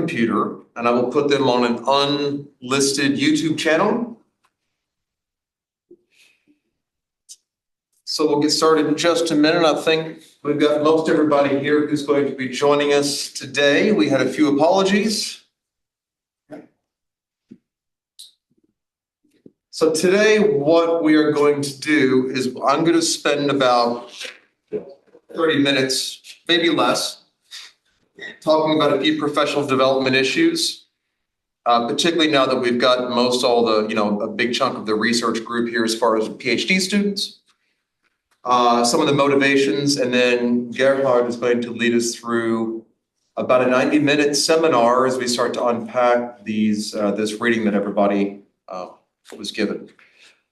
computer, and I will put them on an unlisted YouTube channel. So we'll get started in just a minute. I think we've got most everybody here who's going to be joining us today. We had a few apologies. So today what we are going to do is I'm going to spend about 30 minutes, maybe less, talking about a few professional development issues, particularly now that we've got a big chunk of the research group here as far as PhD students, some of the motivations, and then Gerhard is going to lead us through about a 90-minute seminar as we start to unpack this reading that everybody was given.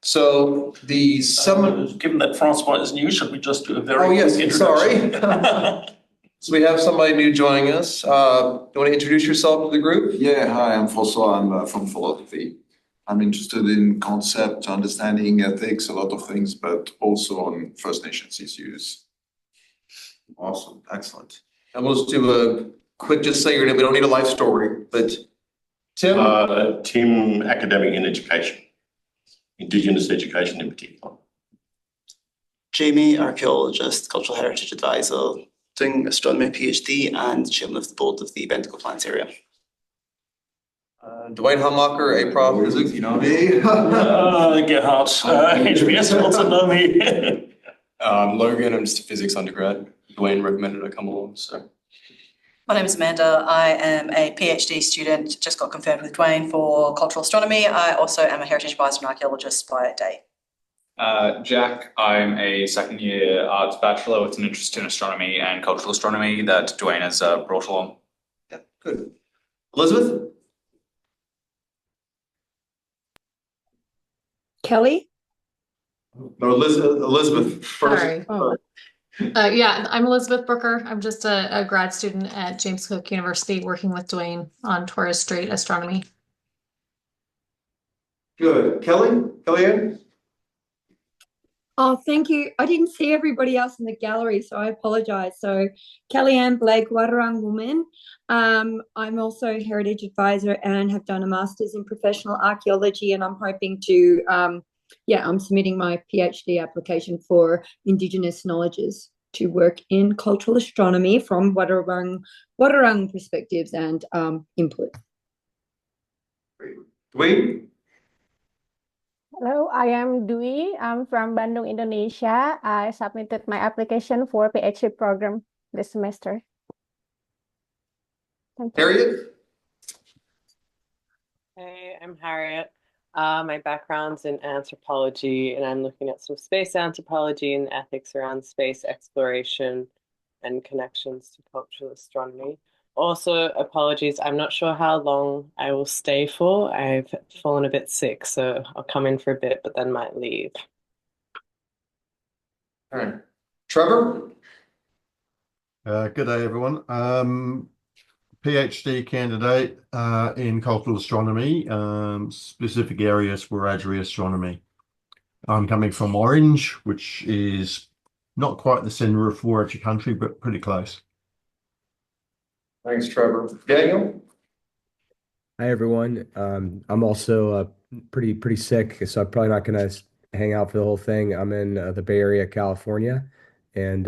So the given that Francois is new, should we just do a very quick introduction? Sorry. So we have somebody new joining us. Do you want to introduce yourself to the group? Yeah, hi, I'm Francois. I'm from philosophy. I'm interested in concept, understanding ethics, a lot of things, but also on First Nations issues. Awesome, excellent. And we'll just do a quick, just say your name. We don't need a life story, but Tim? Tim, academic in education, Indigenous education in particular. Jamie, archaeologist, cultural heritage advisor, doing astronomy PhD and chairman of the board of the Bentico Plants area. Dwayne Hummacher, a prof physics, you know me. Gerhard, HBS also know me. Logan, I'm just a physics undergrad. Dwayne recommended I come along, so. My name is Amanda. I am a PhD student, just got confirmed with Dwayne for cultural astronomy. I also am a heritage advisor and archaeologist by day. Jack, I'm a second year arts bachelor with an interest in astronomy and cultural astronomy that Dwayne has brought along. Yeah, good. Elizabeth? Kelly? No, Elizabeth first. Sorry. Oh. Yeah, I'm Elizabeth Brooker. I'm just a grad student at James Cook University working with Dwayne on Torres Strait astronomy. Good. Kellyanne? Oh, thank you. I didn't see everybody else in the gallery, so I apologize. So Kellyanne Blake, Wadawurrung woman. I'm also a heritage advisor and have done a master's in professional archaeology, and I'm hoping to I'm submitting my PhD application for Indigenous knowledges to work in cultural astronomy from Wadawurrung perspectives and input. Dwayne? Hello, I am Dwi. I'm from Bandung, Indonesia. I submitted my application for PhD program this semester. Thank you. Harriet? Hey, I'm Harriet. My background's in anthropology, and I'm looking at some space anthropology and ethics around space exploration and connections to cultural astronomy. Also, apologies, I'm not sure how long I will stay for. I've fallen a bit sick, so I'll come in for a bit, but then might leave. All right. Trevor? Good day, everyone. PhD candidate in cultural astronomy, specific areas Wiradjuri astronomy. I'm coming from Orange, which is not quite the centre of Wiradjuri country, but pretty close. Thanks, Trevor. Daniel? Hi, everyone. I'm also pretty sick, so I'm probably not going to hang out for the whole thing. I'm in the Bay Area, California, and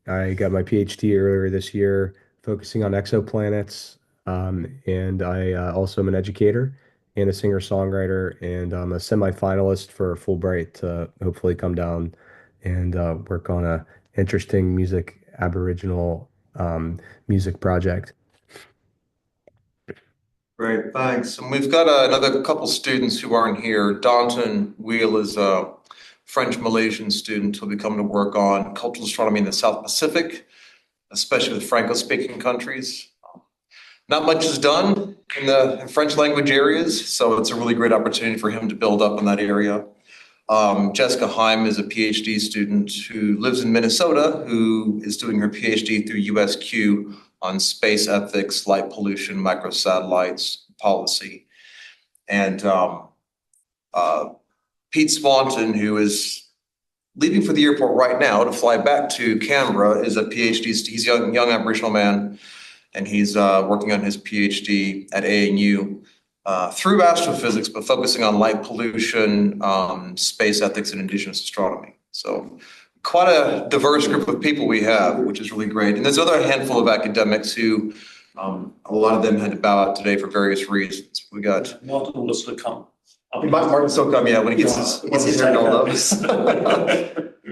I got my PhD earlier this year focusing on exoplanets, and I also am an educator and a singer-songwriter, and I'm a semi-finalist for Fulbright to hopefully come down and work on a interesting Aboriginal music project. Great, thanks. And we've got another couple students who aren't here. Danton Wheel is a French-Malaysian student who'll be coming to work on cultural astronomy in the South Pacific, especially with Franco-speaking countries. Not much is done in the French language areas, so it's a really great opportunity for him to build up in that area. Jessica Heim is a PhD student who lives in Minnesota, who is doing her PhD through USQ on space ethics, light pollution, microsatellites, policy. And Pete Swanton, who is leaving for the airport right now to fly back to Canberra, is a PhD. He's a young Aboriginal man, and he's working on his PhD at ANU through astrophysics, but focusing on light pollution, space ethics, and indigenous astronomy. So quite a diverse group of people we have, which is really great. And there's another handful of academics who, a lot of them had to bow out today for various reasons. We got Martin was to come. Martin still come, yeah, when he gets his hair rolled up.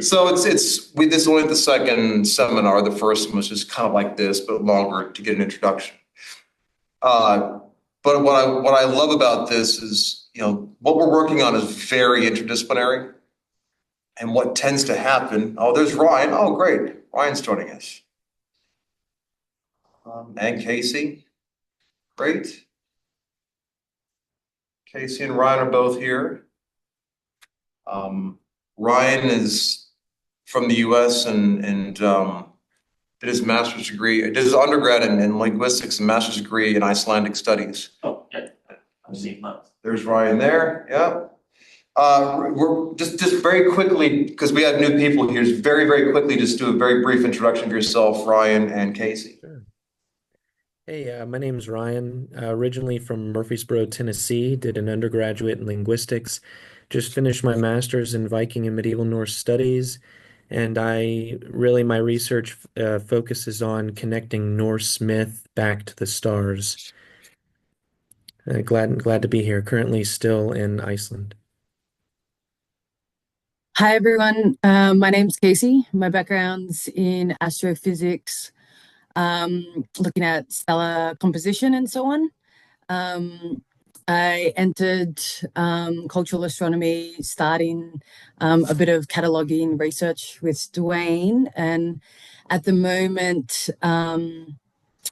So this is only the second seminar. The first one was just kind of like this, but longer to get an introduction. But what I love about this is, what we're working on is very interdisciplinary. And what tends to happen, there's Ryan. Oh, great. Ryan's joining us. And Casey. Great. Casey and Ryan are both here. Ryan is from the US and did his master's degree, did his undergrad in linguistics and master's degree in Icelandic studies. Oh, yeah. I've seen that. There's Ryan there, yeah. We're just very quickly, because we have new people here, just very, very quickly, just do a very brief introduction of yourself, Ryan and Casey. Sure. Hey, my name's Ryan, originally from Murfreesboro, Tennessee, did an undergraduate in linguistics, just finished my master's in Viking and Medieval Norse Studies, and my research focuses on connecting Norse myth back to the stars. Glad to be here, currently still in Iceland. Hi, everyone. My name's Casey. My background's in astrophysics, looking at stellar composition and so on. I entered cultural astronomy, starting a bit of cataloging research with Dwayne, and at the moment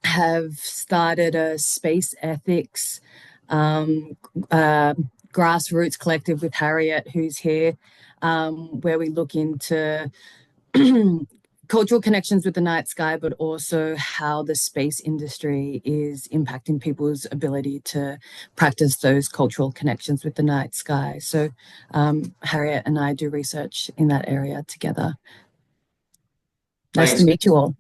have started a space ethics grassroots collective with Harriet, who's here, where we look into cultural connections with the night sky, but also how the space industry is impacting people's ability to practice those cultural connections with the night sky. So Harriet and I do research in that area together. Nice to meet you all.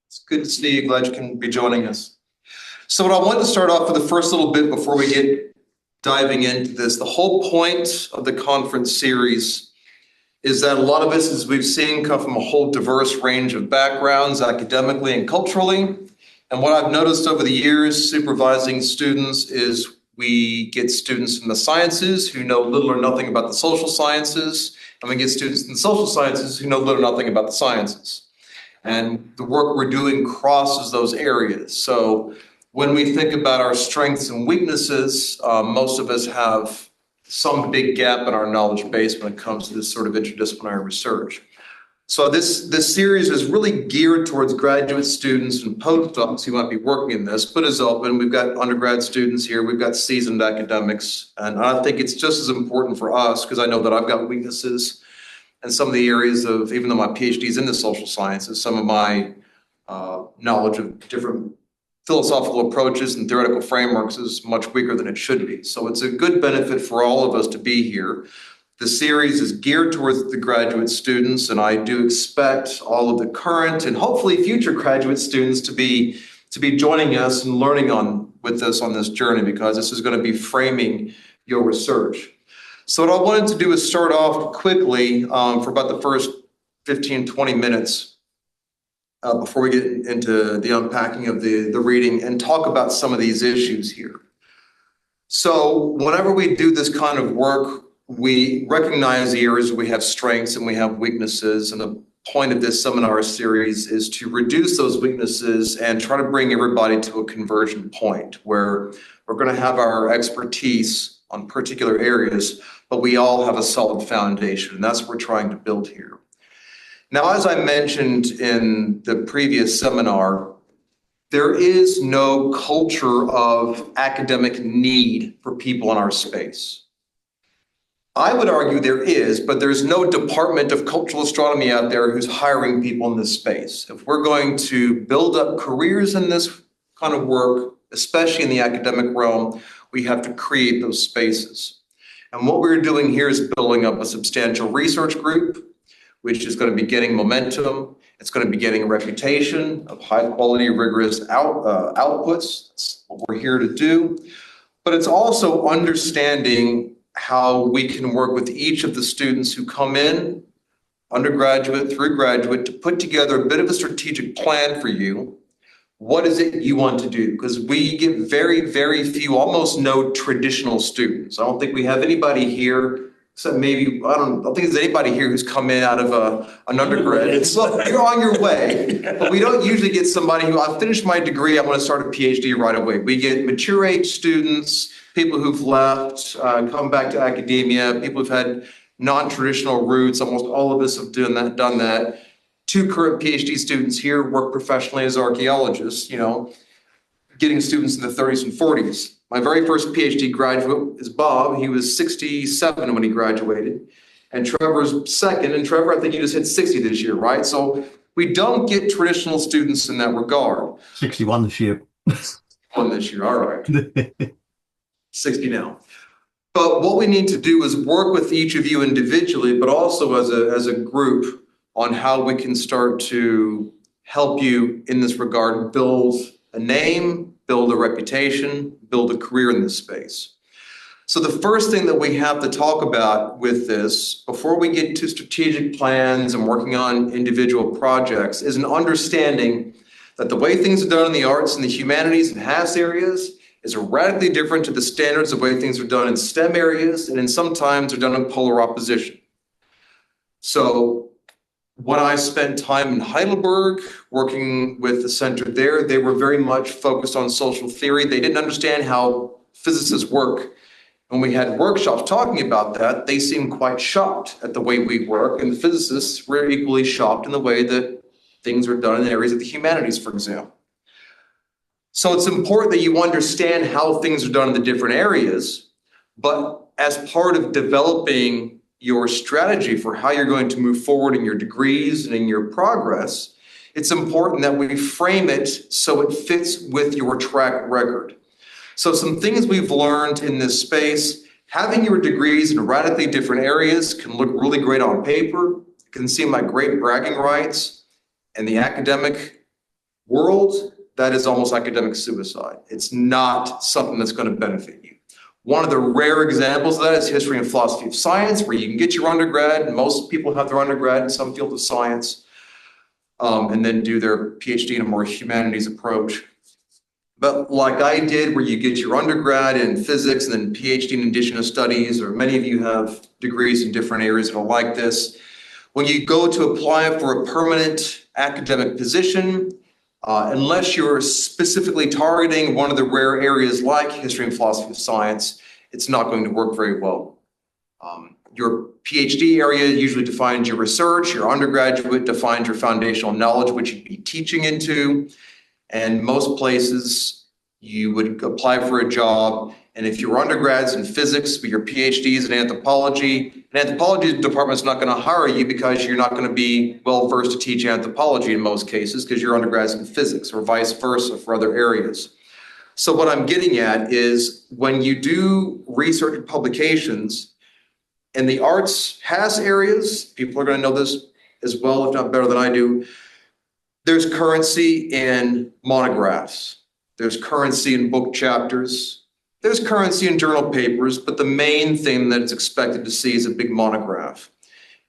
It's good to see you. Glad you can be joining us. So what I wanted to start off with the first little bit before we get diving into this, the whole point of the conference series is that a lot of us, as we've seen, come from a whole diverse range of backgrounds, academically and culturally. And what I've noticed over the years supervising students is we get students from the sciences who know little or nothing about the social sciences, and we get students in the social sciences who know little or nothing about the sciences. And the work we're doing crosses those areas. So when we think about our strengths and weaknesses, most of us have some big gap in our knowledge base when it comes to this sort of interdisciplinary research. So this series is really geared towards graduate students and postdocs who might be working in this, but is open. We've got undergrad students here, we've got seasoned academics, and I think it's just as important for us, because I know that I've got weaknesses in some of the areas of, even though my PhD is in the social sciences, some of my knowledge of different philosophical approaches and theoretical frameworks is much weaker than it should be. So it's a good benefit for all of us to be here. The series is geared towards the graduate students, and I do expect all of the current and hopefully future graduate students to be joining us and learning with us on this journey, because this is going to be framing your research. So what I wanted to do is start off quickly for about the first 15, 20 minutes before we get into the unpacking of the reading and talk about some of these issues here. So whenever we do this kind of work, we recognize the areas where we have strengths and we have weaknesses. And the point of this seminar series is to reduce those weaknesses and try to bring everybody to a conversion point where we're going to have our expertise on particular areas, but we all have a solid foundation. And that's what we're trying to build here. Now, as I mentioned in the previous seminar, there is no culture of academic need for people in our space. I would argue there is, but there's no department of cultural astronomy out there who's hiring people in this space. If we're going to build up careers in this kind of work, especially in the academic realm, we have to create those spaces. And what we're doing here is building up a substantial research group, which is going to be getting momentum. It's going to be getting a reputation of high quality, rigorous outputs. That's what we're here to do. But it's also understanding how we can work with each of the students who come in, undergraduate through graduate, to put together a bit of a strategic plan for you. What is it you want to do? Because we get very, very few, almost no traditional students. I don't think we have anybody here, except maybe, I don't think there's anybody here who's come in out of an undergrad. It's like, you're on your way, but we don't usually get somebody who, I finished my degree, I want to start a PhD right away. We get mature age students, people who've left, come back to academia, people who've had non-traditional routes. Almost all of us have done that. 2 current PhD students here work professionally as archaeologists, getting students in the 30s and 40s. My very first PhD graduate is Bob. He was 67 when he graduated. And Trevor's second. And Trevor, I think you just hit 60 this year, right? So we don't get traditional students in that regard. 61 this year. 61 this year, all right. 60 now. But what we need to do is work with each of you individually, but also as a group, on how we can start to help you in this regard, build a name, build a reputation, build a career in this space. So the first thing that we have to talk about with this, before we get to strategic plans and working on individual projects, is an understanding that the way things are done in the arts and the humanities and HAS areas is radically different to the standards of the way things are done in STEM areas, and sometimes are done in polar opposition. So when I spent time in Heidelberg working with the center there, they were very much focused on social theory. They didn't understand how physicists work. When we had workshops talking about that, they seemed quite shocked at the way we work, and the physicists were equally shocked in the way that things are done in areas of the humanities, for example. So it's important that you understand how things are done in the different areas, but as part of developing your strategy for how you're going to move forward in your degrees and in your progress, it's important that we frame it so it fits with your track record. So some things we've learned in this space, having your degrees in radically different areas can look really great on paper. It can seem like great bragging rights. In the academic world, that is almost academic suicide. It's not something that's going to benefit you. One of the rare examples of that is history and philosophy of science, where you can get your undergrad, and most people have their undergrad in some field of science, and then do their PhD in a more humanities approach. But like I did, where you get your undergrad in physics and then PhD in indigenous studies, or many of you have degrees in different areas that are like this. When you go to apply for a permanent academic position, unless you're specifically targeting one of the rare areas like history and philosophy of science, it's not going to work very well. Your PhD area usually defines your research, your undergraduate defines your foundational knowledge, which you'd be teaching into, and most places you would apply for a job, and if your undergrad's in physics, but your PhD's in anthropology, an anthropology department's not going to hire you because you're not going to be well versed to teach anthropology in most cases because your undergrad's in physics, or vice versa for other areas. So what I'm getting at is when you do research and publications in the arts HAS areas, people are going to know this as well, if not better than I do, there's currency in monographs, there's currency in book chapters, there's currency in journal papers, but the main thing that it's expected to see is a big monograph.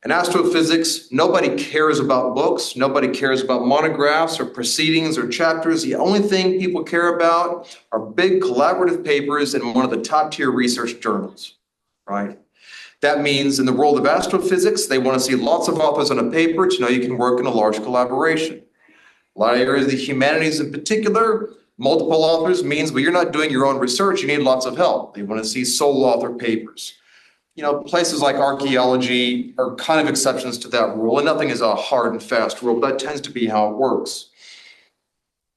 In astrophysics, nobody cares about books, nobody cares about monographs or proceedings or chapters. The only thing people care about are big collaborative papers in one of the top tier research journals, right? That means in the world of astrophysics, they want to see lots of authors on a paper to know you can work in a large collaboration. A lot of areas of the humanities in particular, multiple authors means, well, you're not doing your own research, you need lots of help. They want to see sole author papers. Places like archaeology are kind of exceptions to that rule, and nothing is a hard and fast rule, but that tends to be how it works.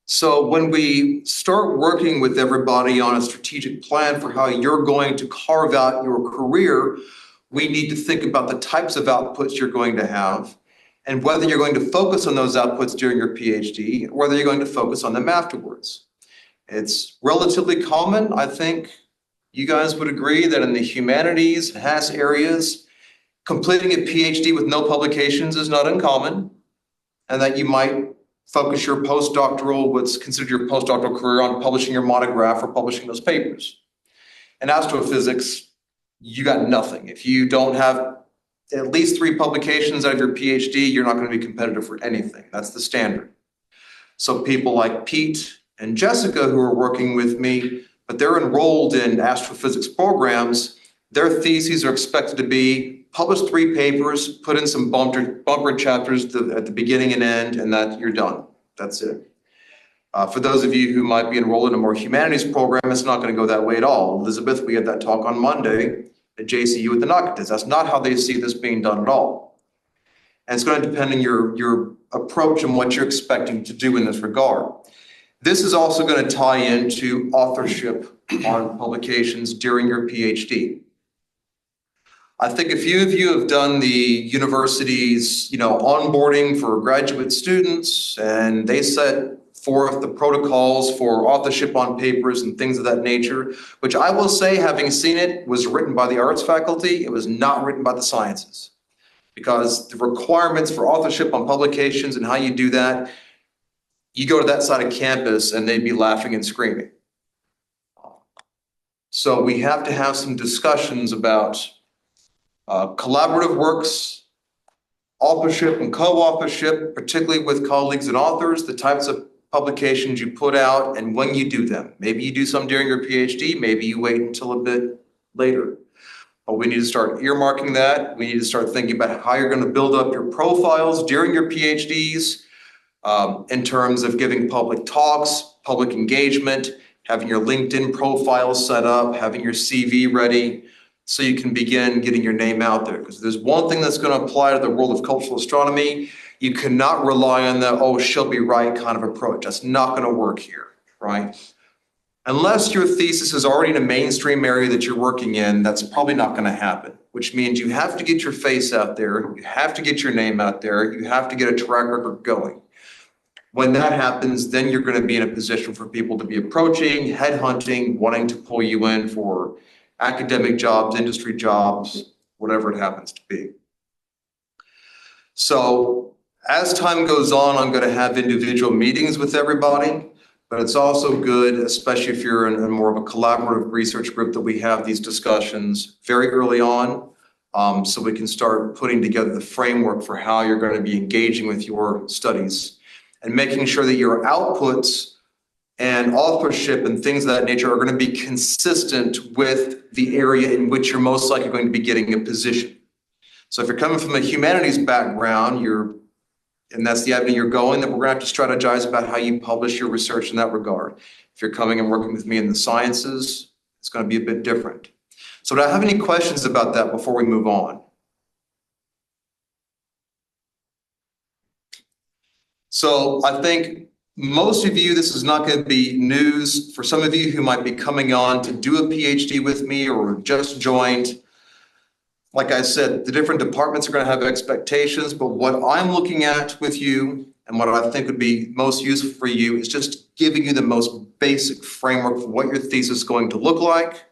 So when we start working with everybody on a strategic plan for how you're going to carve out your career, we need to think about the types of outputs you're going to have, and whether you're going to focus on those outputs during your PhD, or whether you're going to focus on them afterwards. It's relatively common, I think you guys would agree, that in the humanities and HAS areas, completing a PhD with no publications is not uncommon. and that you might focus your postdoctoral, what's considered your postdoctoral career, on publishing your monograph or publishing those papers. In astrophysics, you got nothing. If you don't have at least 3 publications out of your PhD, you're not going to be competitive for anything. That's the standard. So people like Pete and Jessica, who are working with me, but they're enrolled in astrophysics programs, their theses are expected to be publish 3 papers, put in some bumper chapters at the beginning and end, and that you're done. That's it. For those of you who might be enrolled in a more humanities program, it's not going to go that way at all. Elizabeth, we had that talk on Monday at JCU with the Nuggeters. That's not how they see this being done at all. And it's going to depend on your approach and what you're expecting to do in this regard. This is also going to tie into authorship on publications during your PhD. I think a few of you have done the university's, onboarding for graduate students, and they set forth the protocols for authorship on papers and things of that nature, which I will say, having seen it, was written by the arts faculty. It was not written by the sciences, because the requirements for authorship on publications and how you do that, you go to that side of campus and they'd be laughing and screaming. So we have to have some discussions about collaborative works, authorship and co-authorship, particularly with colleagues and authors, the types of publications you put out and when you do them. Maybe you do some during your PhD, maybe you wait until a bit later. But we need to start earmarking that. We need to start thinking about how you're going to build up your profiles during your PhDs in terms of giving public talks, public engagement, having your LinkedIn profile set up, having your CV ready, so you can begin getting your name out there. Because there's one thing that's going to apply to the world of cultural astronomy. You cannot rely on the, oh, she'll be right kind of approach. That's not going to work here, right? Unless your thesis is already in a mainstream area that you're working in, that's probably not going to happen, which means you have to get your face out there. You have to get your name out there. You have to get a track record going. When that happens, then you're going to be in a position for people to be approaching, headhunting, wanting to pull you in for academic jobs, industry jobs, whatever it happens to be. So as time goes on, I'm going to have individual meetings with everybody, but it's also good, especially if you're in more of a collaborative research group, that we have these discussions very early on, so we can start putting together the framework for how you're going to be engaging with your studies and making sure that your outputs and authorship and things of that nature are going to be consistent with the area in which you're most likely going to be getting a position. So if you're coming from a humanities background, and that's the avenue you're going, then we're going to have to strategize about how you publish your research in that regard. If you're coming and working with me in the sciences, it's going to be a bit different. So do I have any questions about that before we move on? So I think most of you, this is not going to be news. For some of you who might be coming on to do a PhD with me or just joined, like I said, the different departments are going to have expectations, but what I'm looking at with you and what I think would be most useful for you is just giving you the most basic framework for what your thesis is going to look like.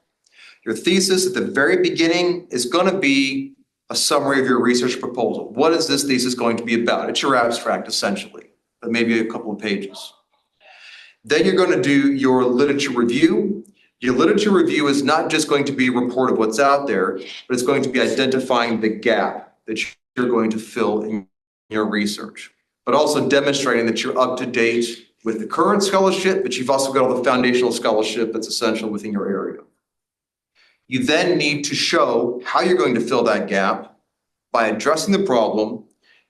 Your thesis at the very beginning is going to be a summary of your research proposal. What is this thesis going to be about? It's your abstract, essentially, but maybe a couple of pages. Then you're going to do your literature review. Your literature review is not just going to be a report of what's out there, but it's going to be identifying the gap that you're going to fill in your research, but also demonstrating that you're up to date with the current scholarship, but you've also got all the foundational scholarship that's essential within your area. You then need to show how you're going to fill that gap by addressing the problem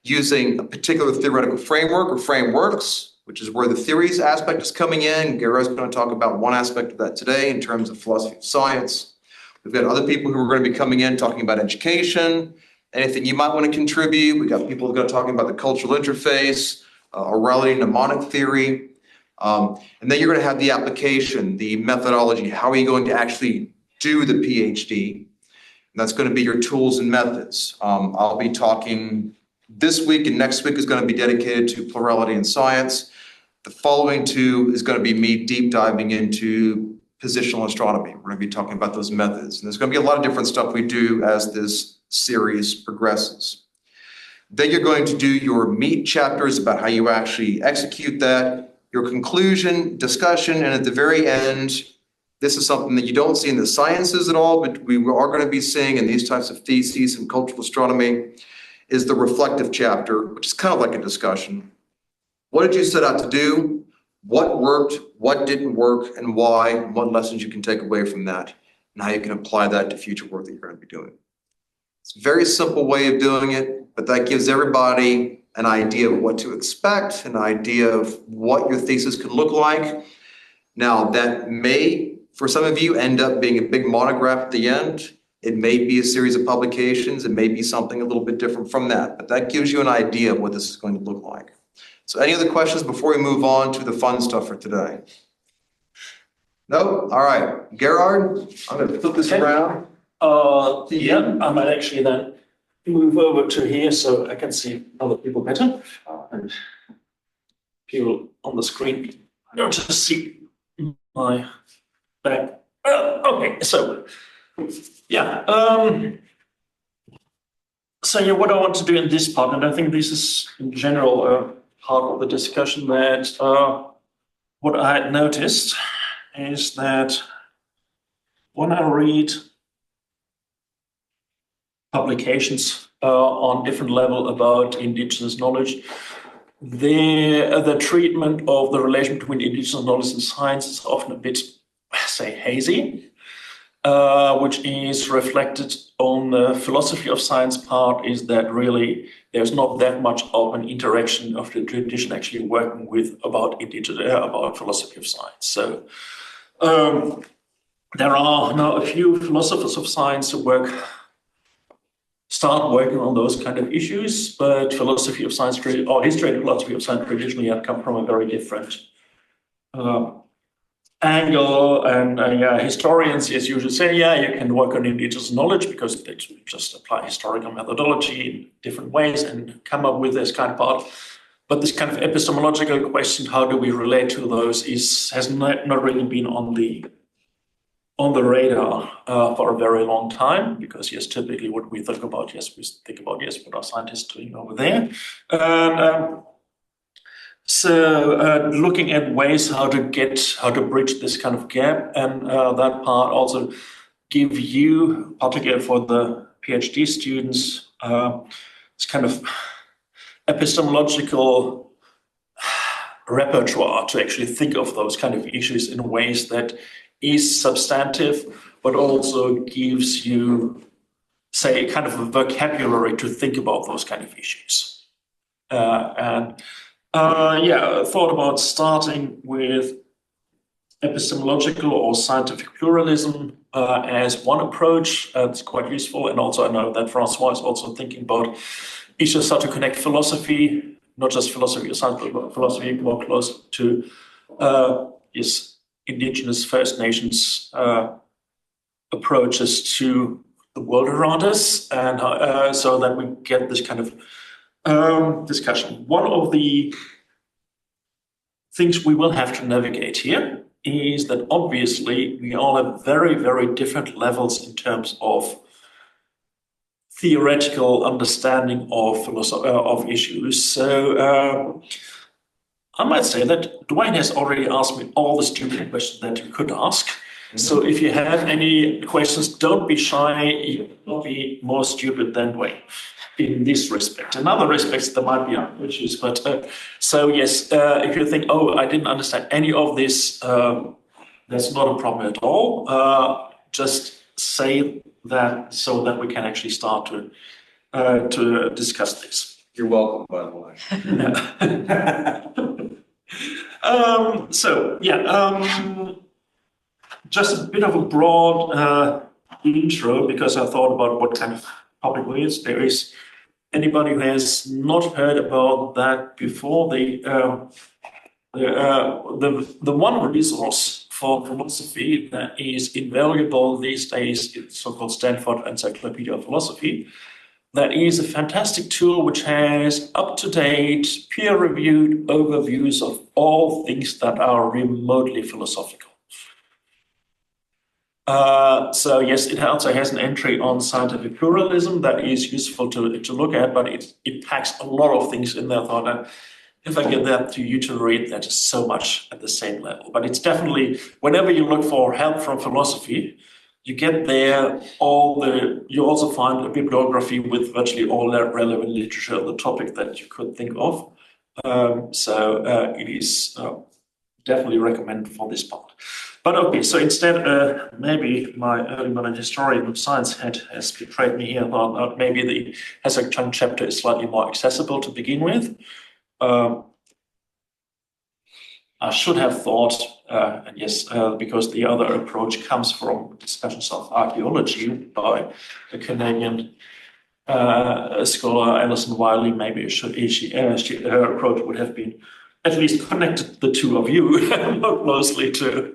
using a particular theoretical framework or frameworks, which is where the theories aspect is coming in. Gerhard's going to talk about one aspect of that today in terms of philosophy of science. We've got other people who are going to be coming in talking about education, anything you might want to contribute. We've got people who are going to talk about the cultural interface, orality, mnemonic theory. And then you're going to have the application, the methodology. How are you going to actually do the PhD? And that's going to be your tools and methods. I'll be talking this week, and next week is going to be dedicated to plurality in science. The following two is going to be me deep diving into positional astronomy. We're going to be talking about those methods. And there's going to be a lot of different stuff we do as this series progresses. Then you're going to do your meat chapters about how you actually execute that, your conclusion, discussion, and at the very end, this is something that you don't see in the sciences at all, but we are going to be seeing in these types of theses in cultural astronomy, is the reflective chapter, which is kind of like a discussion. What did you set out to do? What worked? What didn't work? And why? And what lessons you can take away from that? And how you can apply that to future work that you're going to be doing. It's a very simple way of doing it, but that gives everybody an idea of what to expect, an idea of what your thesis could look like. Now, that may, for some of you, end up being a big monograph at the end. It may be a series of publications. It may be something a little bit different from that, but that gives you an idea of what this is going to look like. So any other questions before we move on to the fun stuff for today? No? All right. Gerhard, I'm going to flip this around. Yeah, I might actually then move over to here so I can see other people better. And people on the screen, I don't just see my back. Okay, so yeah. So yeah, what I want to do in this part, and I think this is in general part of the discussion, that what I had noticed is that when I read publications on different level about indigenous knowledge, the treatment of the relation between indigenous knowledge and science is often a bit, say, hazy, which is reflected on the philosophy of science part, is that really there's not that much of an interaction of the tradition actually working with about philosophy of science. So there are now a few philosophers of science who start working on those kind of issues, but philosophy of science or history and philosophy of science traditionally have come from a very different angle. And historians, as usually say, yeah, you can work on indigenous knowledge because they just apply historical methodology in different ways and come up with this kind of part. But this kind of epistemological question, how do we relate to those, has not really been on the radar for a very long time, because yes, typically what we think about, what are scientists doing over there? So looking at ways how to bridge this kind of gap, and that part also give you, particularly for the PhD students, this kind of epistemological repertoire to actually think of those kind of issues in ways that is substantive, but also gives you, say, kind of a vocabulary to think about those kind of issues. I thought about starting with epistemological or scientific pluralism as one approach. It's quite useful, and also I know that Francois is also thinking about issues how to connect philosophy, not just philosophy of science, but philosophy more close to indigenous First Nations approaches to the world around us, and so that we get this kind of discussion. One of the things we will have to navigate here is that obviously we all have very, very different levels in terms of theoretical understanding of issues. So I might say that Dwayne has already asked me all the stupid questions that you could ask. Mm-hmm. So if you have any questions, don't be shy. Don't be more stupid than Dwayne in this respect. In other respects, there might be other issues. But so yes, if you think, oh, I didn't understand any of this, that's not a problem at all. Just say that so that we can actually start to discuss this. You're welcome, by the way. Just a bit of a broad intro, because I thought about what kind of topic it is. There is anybody who has not heard about that before. The one resource for philosophy that is invaluable these days is so-called Stanford Encyclopedia of Philosophy. That is a fantastic tool which has up-to-date, peer-reviewed overviews of all things that are remotely philosophical. So yes, it also has an entry on scientific pluralism that is useful to look at, but it packs a lot of things in there. I thought that if I get that to you to read, that is so much at the same level. But it's definitely, whenever you look for help from philosophy, you get there you also find a bibliography with virtually all that relevant literature on the topic that you could think of. It is definitely recommended for this part. But okay, so instead, maybe my early modern historian of science has betrayed me here. Maybe the Hesychon chapter is slightly more accessible to begin with. I should have thought, and yes, because the other approach comes from discussions of archaeology by the Canadian scholar Alison Wiley. Maybe her approach would have been at least connected the two of you more closely to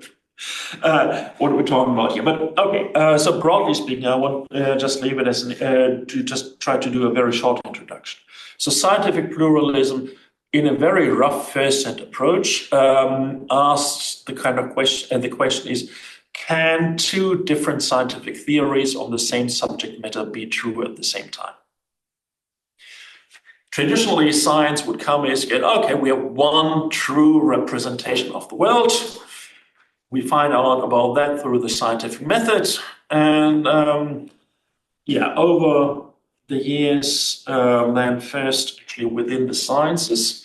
what we're talking about here. But okay, so broadly speaking, I want just leave it as to just try to do a very short introduction. So scientific pluralism, in a very rough first-hand approach, asks the kind of question, and the question is, can two different scientific theories on the same subject matter be true at the same time? Traditionally, science would come and say, okay, we have one true representation of the world. We find out about that through the scientific method. And over the years, then first actually within the sciences,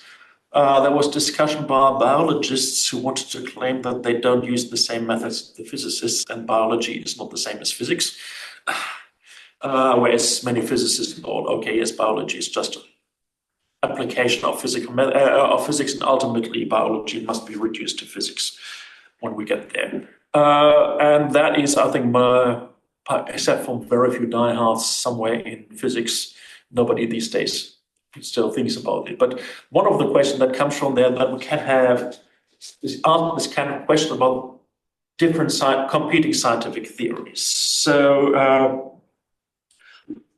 there was discussion by biologists who wanted to claim that they don't use the same methods as the physicists, and biology is not the same as physics. Whereas many physicists thought, okay, yes, biology is just an application of physics, and ultimately biology must be reduced to physics when we get there. And that is, I think, except for very few diehards somewhere in physics, nobody these days still thinks about it. But one of the questions that comes from there that we can have is this kind of question about different competing scientific theories. So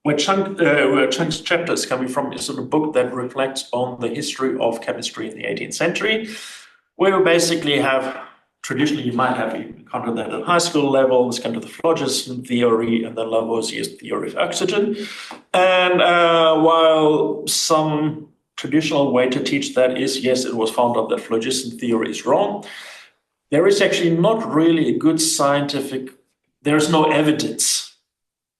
where Chang's chapter is coming from is in a book that reflects on the history of chemistry in the 18th century, where we basically have, traditionally you might have encountered that at high school level, this kind of the phlogiston theory and the Lavoisier's theory of oxygen. And while some traditional way to teach that is, yes, it was found out that phlogiston theory is wrong, there is actually not really a good scientific, there's no evidence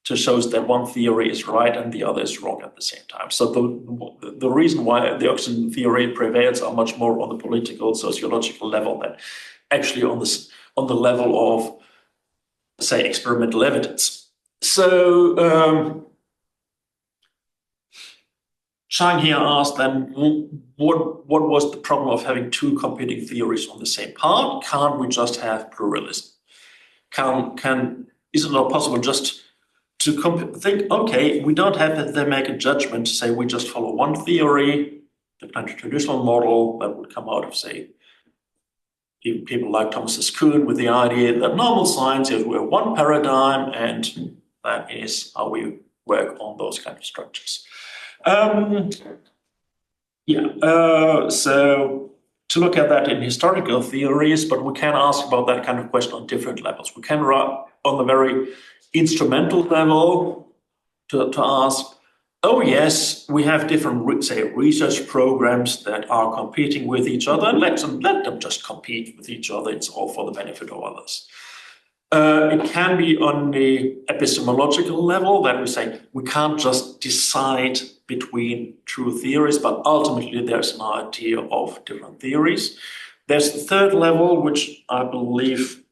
to show that one theory is right and the other is wrong at the same time. So the reason why the oxygen theory prevails are much more on the political, sociological level than actually on the level of, say, experimental evidence. So Chang here asked then, what was the problem of having two competing theories on the same part? Can't we just have pluralism? Is it not possible just to think, okay, we don't have to then make a judgment to say we just follow one theory, the kind of traditional model that would come out of, say, people like Thomas Kuhn with the idea that normal science is we're one paradigm and that is how we work on those kind of structures. So to look at that in historical theories, but we can ask about that kind of question on different levels. We can run on the very instrumental level to ask, oh yes, we have different, say, research programs that are competing with each other. Let them just compete with each other. It's all for the benefit of others. It can be on the epistemological level that we say we can't just decide between true theories, but ultimately there's an idea of different theories. There's the third level, which I believe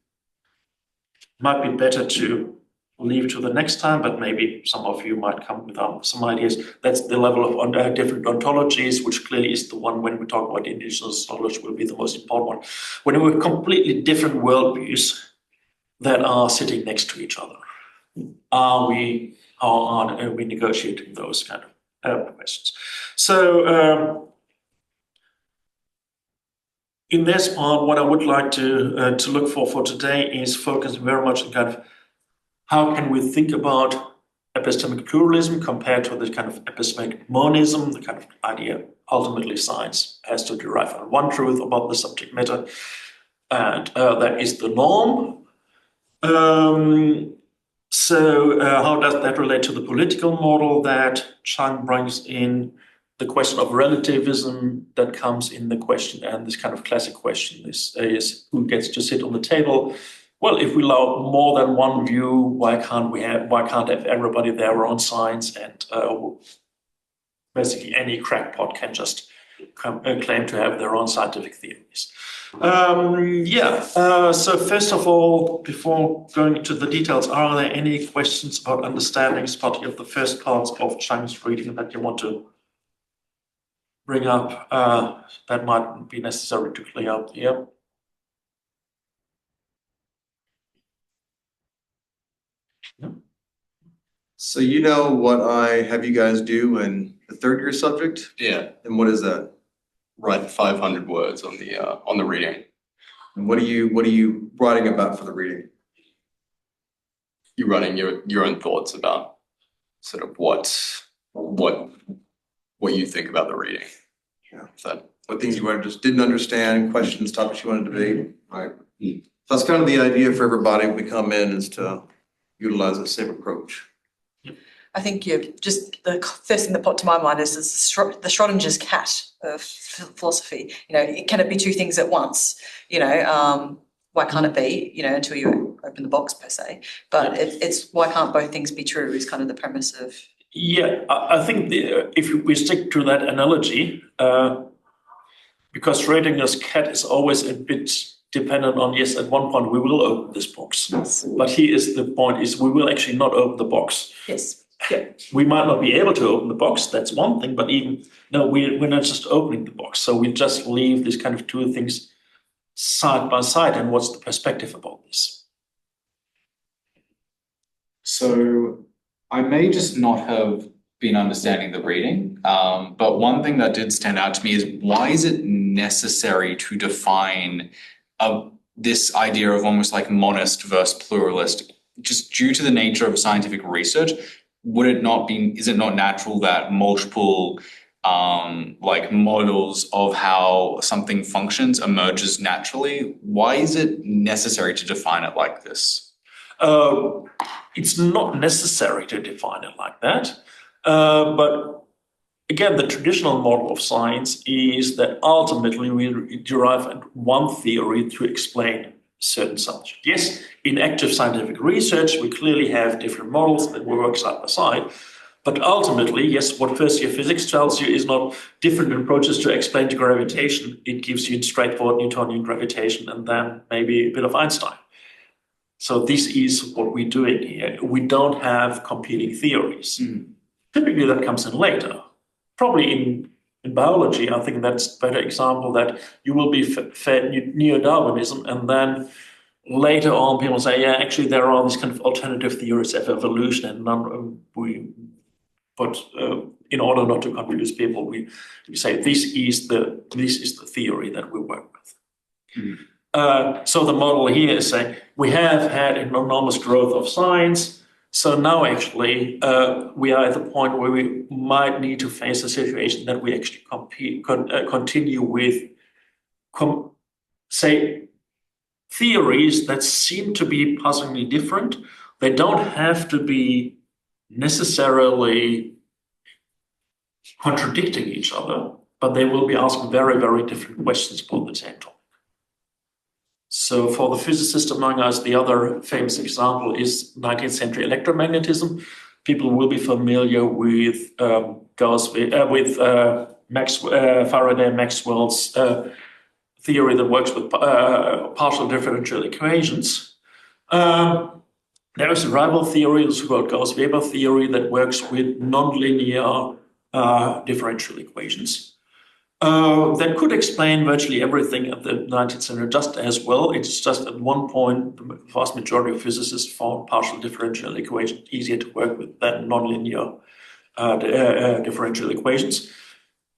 might be better to leave to the next time, but maybe some of you might come with some ideas. That's the level of different ontologies, which clearly is the one when we talk about indigenous knowledge will be the most important one. When we have completely different worldviews that are sitting next to each other, how are we negotiating those kind of questions? So in this part, what I would like to look for today is focus very much on kind of how can we think about epistemic pluralism compared to the kind of epistemic monism, the kind of idea ultimately science has to derive from one truth about the subject matter, and that is the norm. So how does that relate to the political model that Chang brings in? The question of relativism that comes in the question, and this kind of classic question is who gets to sit on the table? Well, if we allow more than one view, why can't have everybody their own science, and basically any crackpot can just claim to have their own scientific theories. So first of all, before going into the details, are there any questions about understanding, especially of the first parts of Chang's reading that you want to bring up that might be necessary to clear up here? So you know what I have you guys do in the third year subject? Yeah, And what is that? write 500 words on the reading. And what are you writing about for the reading? You're running your own thoughts about sort of what you think about the reading. Yeah. So What things you just didn't understand, questions, topics you wanted to debate, right? So that's kind of the idea for everybody when we come in, is to utilize the same approach. I think the first thing that popped to my mind is the Schrodinger's cat of philosophy. Can it be two things at once? Why can't it be? Until you open the box per se. But it's why can't both things be true? Is kind of the premise of. Yeah, I think if we stick to that analogy, because Schrodinger's cat is always a bit dependent on, yes, at one point we will open this box. Yes. But the point is we will actually not open the box. Yes. Yeah, we might not be able to open the box, that's one thing, but we're not just opening the box. So we just leave these kind of two things side by side. And what's the perspective about this? So I may just not have been understanding the reading, but one thing that did stand out to me is, why is it necessary to define this idea of almost like monist versus pluralist? Just due to the nature of scientific research, is it not natural that multiple models of how something functions emerges naturally? Why is it necessary to define it like this? It's not necessary to define it like that. But again, the traditional model of science is that ultimately we derive one theory to explain certain subject. Yes, in active scientific research, we clearly have different models that we work side by side. But ultimately, yes, what first year physics tells you is not different approaches to explain gravitation. It gives you straightforward Newtonian gravitation and then maybe a bit of Einstein. So this is what we're doing here. We don't have competing theories. Typically that comes in later. Probably in biology, I think that's a better example, that you will be fed neo-Darwinism, and then later on people say, yeah, actually there are these kind of alternative theories of evolution, and in order not to confuse people, we say this is the theory that we work with. So the model here is saying we have had an enormous growth of science. So now actually we are at the point where we might need to face a situation that we actually continue with, say, theories that seem to be puzzlingly different. They don't have to be necessarily contradicting each other, but they will be asking very, very different questions about the same topic. So for the physicists among us, the other famous example is 19th century electromagnetism. People will be familiar with Faraday Maxwell's theory that works with partial differential equations. There is a rival theory, it's called Gauss-Weber theory, that works with nonlinear differential equations. That could explain virtually everything at the 19th century just as well. It's just at one point, the vast majority of physicists found partial differential equations easier to work with than nonlinear differential equations.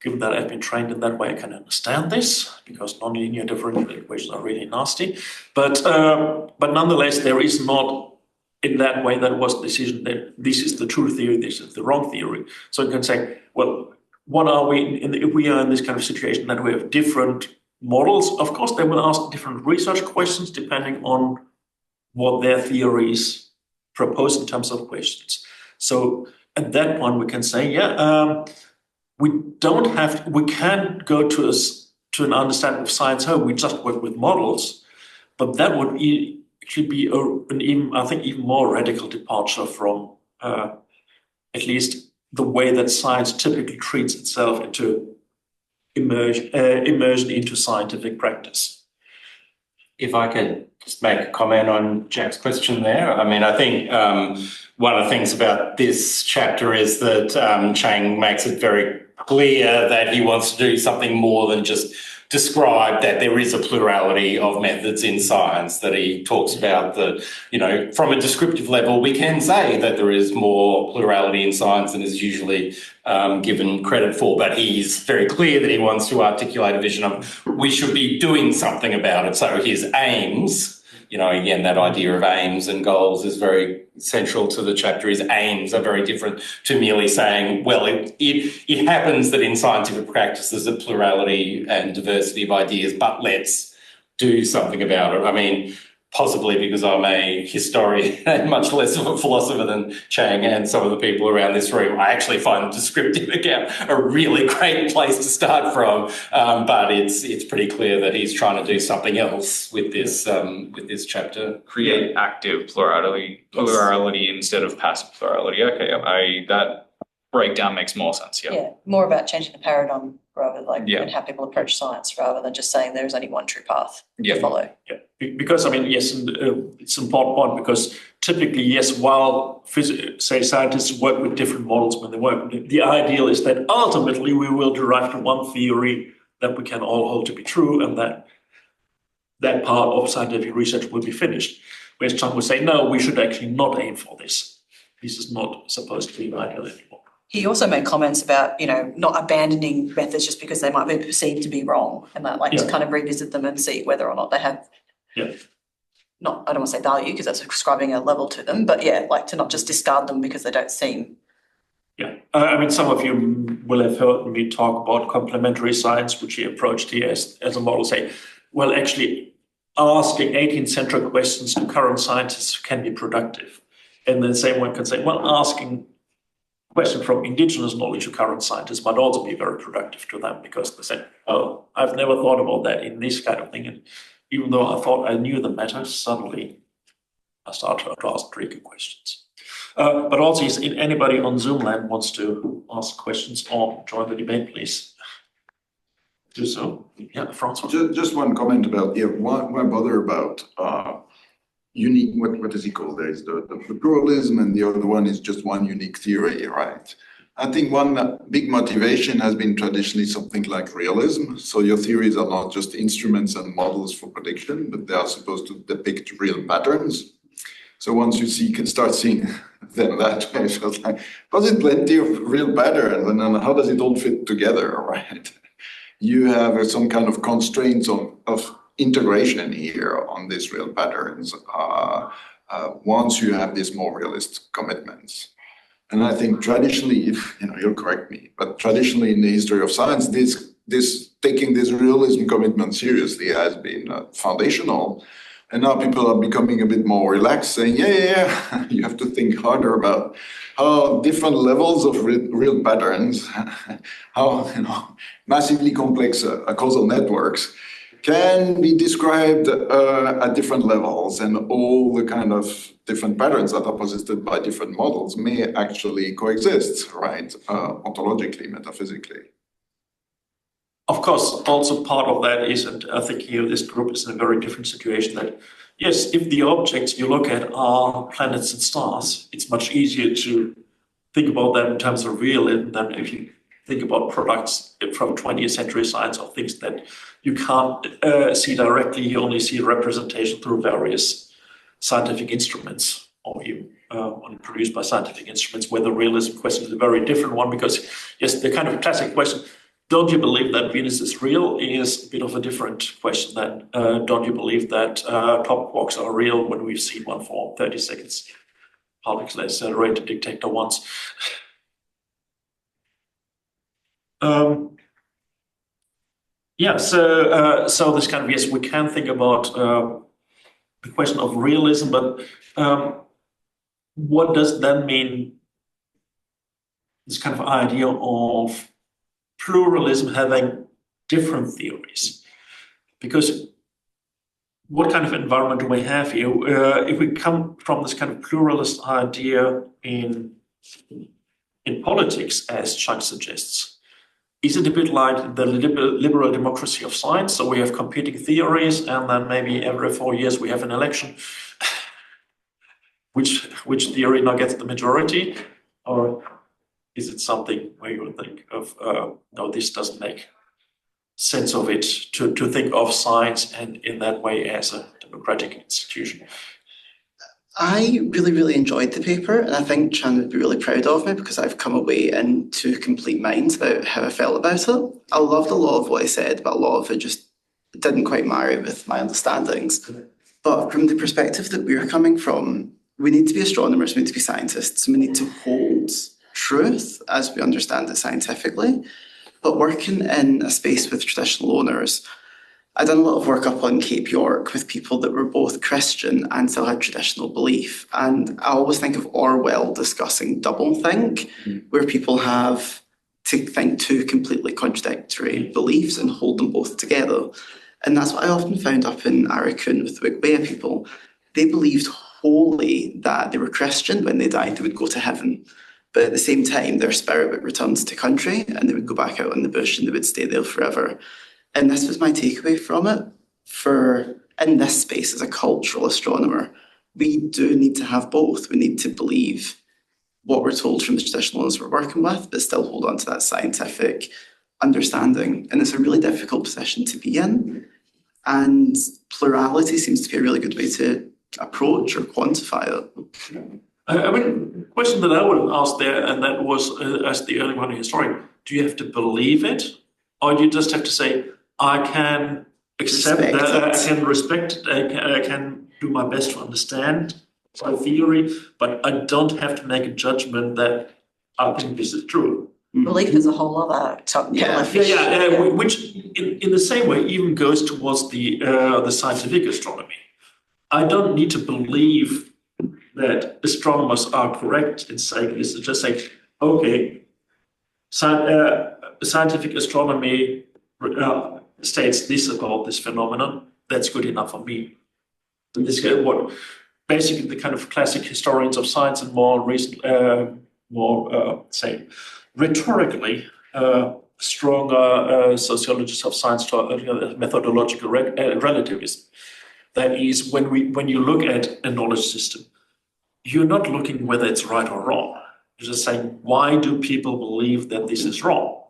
Given that I've been trained in that way, I can understand this, because nonlinear differential equations are really nasty. But nonetheless, there is not, in that way, that was a decision that this is the true theory, this is the wrong theory. So you can say, well, what are we if we are in this kind of situation that we have different models? Of course, they will ask different research questions depending on what their theories propose in terms of questions. So at that point, we can say, we can go to an understanding of science. We just work with models, but that would actually be even more radical departure from at least the way that science typically treats itself into immersion into scientific practice. If I could just make a comment on Jack's question there. I mean, I think one of the things about this chapter is that Chang makes it very clear that he wants to do something more than just describe that there is a plurality of methods in science, that he talks about from a descriptive level, we can say that there is more plurality in science than is usually given credit for, but he's very clear that he wants to articulate a vision of we should be doing something about it. So his aims, again, that idea of aims and goals is very central to the chapter. His aims are very different to merely saying, well, it happens that in scientific practice there's a plurality and diversity of ideas, but let's do something about it. I mean, possibly because I'm a historian and much less of a philosopher than Chang and some of the people around this room, I actually find the descriptive account a really great place to start from. But it's pretty clear that he's trying to do something else with this chapter. Create active plurality instead of passive plurality. Okay, that breakdown makes more sense. Yeah, more about changing the paradigm rather and how people approach science rather than just saying there's only one true path to follow. Yeah, because yes, it's an important point because typically, yes, while scientists work with different models when they work, the ideal is that ultimately we will derive to one theory that we can all hold to be true, and that part of scientific research will be finished. Whereas Chang would say, no, we should actually not aim for this. This is not supposed to be the ideal anymore. He also made comments about, not abandoning methods just because they might be perceived to be wrong, and that to kind of revisit them and see whether or not they have. Yeah. I don't want to say value because that's ascribing a level to them, but to not just discard them because they don't seem. Yeah, I mean, some of you will have heard me talk about complementary science, which he approached here as a model, say, well, actually, asking 18th-century questions to current scientists can be productive. And then same one can say, well, asking question from indigenous knowledge to current scientists might also be very productive to them because they say, oh, I've never thought about that in this kind of thing. And even though I thought I knew the matter, suddenly I start to ask tricky questions. But also, if anybody on Zoom land wants to ask questions or join the debate, please do so. Yeah, Francois. Just one comment about, why bother about unique, what is he called? There is the pluralism, and the other one is just one unique theory, right? I think one big motivation has been traditionally something like realism. So your theories are not just instruments and models for prediction, but they are supposed to depict real patterns. So once you can start seeing them that way, so it's like, was it plenty of real patterns? And then how does it all fit together, right? You have some kind of constraints of integration here on these real patterns once you have these more realist commitments. And I think traditionally, you'll correct me, but traditionally in the history of science, this taking this realism commitment seriously has been foundational. And now people are becoming a bit more relaxed, saying, you have to think harder about how different levels of real patterns, how massively complex causal networks can be described at different levels, and all the kind of different patterns that are persisted by different models may actually coexist, right? Ontologically, metaphysically. Of course, also part of that is, and I think here this group is in a very different situation, that yes, if the objects you look at are planets and stars, it's much easier to think about them in terms of realism than if you think about products from 20th century science or things that you can't see directly. You only see representation through various scientific instruments, or you produced by scientific instruments, where the realism question is a very different one, because yes, the kind of classic question, don't you believe that Venus is real, is a bit of a different question than don't you believe that top quarks are real when we've seen one for 30 seconds particle accelerator detector once. So this kind of, yes, we can think about the question of realism, but what does that mean? This kind of idea of pluralism having different theories, because what kind of environment do we have here? If we come from this kind of pluralist idea in politics, as Chuck suggests, is it a bit like the liberal democracy of science? So we have competing theories, and then maybe every 4 years we have an election. Which theory now gets the majority? Or is it something where you would think of, no, this doesn't make sense of it to think of science and in that way as a democratic institution? I really, really enjoyed the paper, and I think Chan would be really proud of me because I've come away in two complete minds about how I felt about it. I loved a lot of what he said, but a lot of it just didn't quite marry with my understandings. But from the perspective that we're coming from, we need to be astronomers, we need to be scientists, and we need to hold truth as we understand it scientifically. But working in a space with traditional owners, I've done a lot of work up on Cape York with people that were both Christian and still had traditional belief. And I always think of Orwell discussing doublethink, where people have to think two completely contradictory beliefs and hold them both together. And that's what I often found up in Arakun with the Wigwaya people. They believed wholly that they were Christian. When they died, they would go to heaven. But at the same time, their spirit would return to country and they would go back out in the bush and they would stay there forever. And this was my takeaway from it. For in this space as a cultural astronomer, we do need to have both. We need to believe what we're told from the traditional ones we're working with, but still hold on to that scientific understanding. And it's a really difficult position to be in. And plurality seems to be a really good way to approach or quantify it. I mean, the question that I would have asked there, and that was as the early modern historian, do you have to believe it? Or do you just have to say, I can accept that, I can respect it, I can do my best to understand my theory, but I don't have to make a judgment that I think this is true. Belief is a whole other topic. Which in the same way even goes towards the scientific astronomy. I don't need to believe that astronomers are correct in saying this. It's just say, okay, scientific astronomy states this about this phenomenon. That's good enough for me. And this is what basically the kind of classic historians of science and more recent, say, rhetorically stronger sociologists of science, methodological relativism. That is, when you look at a knowledge system, you're not looking whether it's right or wrong. You're just saying, why do people believe that this is wrong?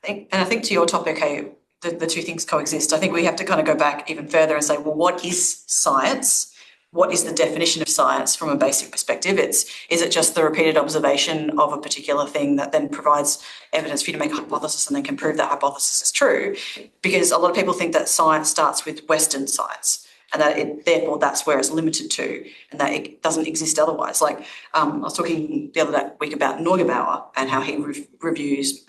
I think to your topic, okay, the two things coexist. I think we have to kind of go back even further and say, well, what is science? What is the definition of science from a basic perspective? Is it just the repeated observation of a particular thing that then provides evidence for you to make a hypothesis and then can prove that hypothesis is true? Because a lot of people think that science starts with Western science and that therefore that's where it's limited to and that it doesn't exist otherwise. Like I was talking the other week about Neugebauer and how he reviews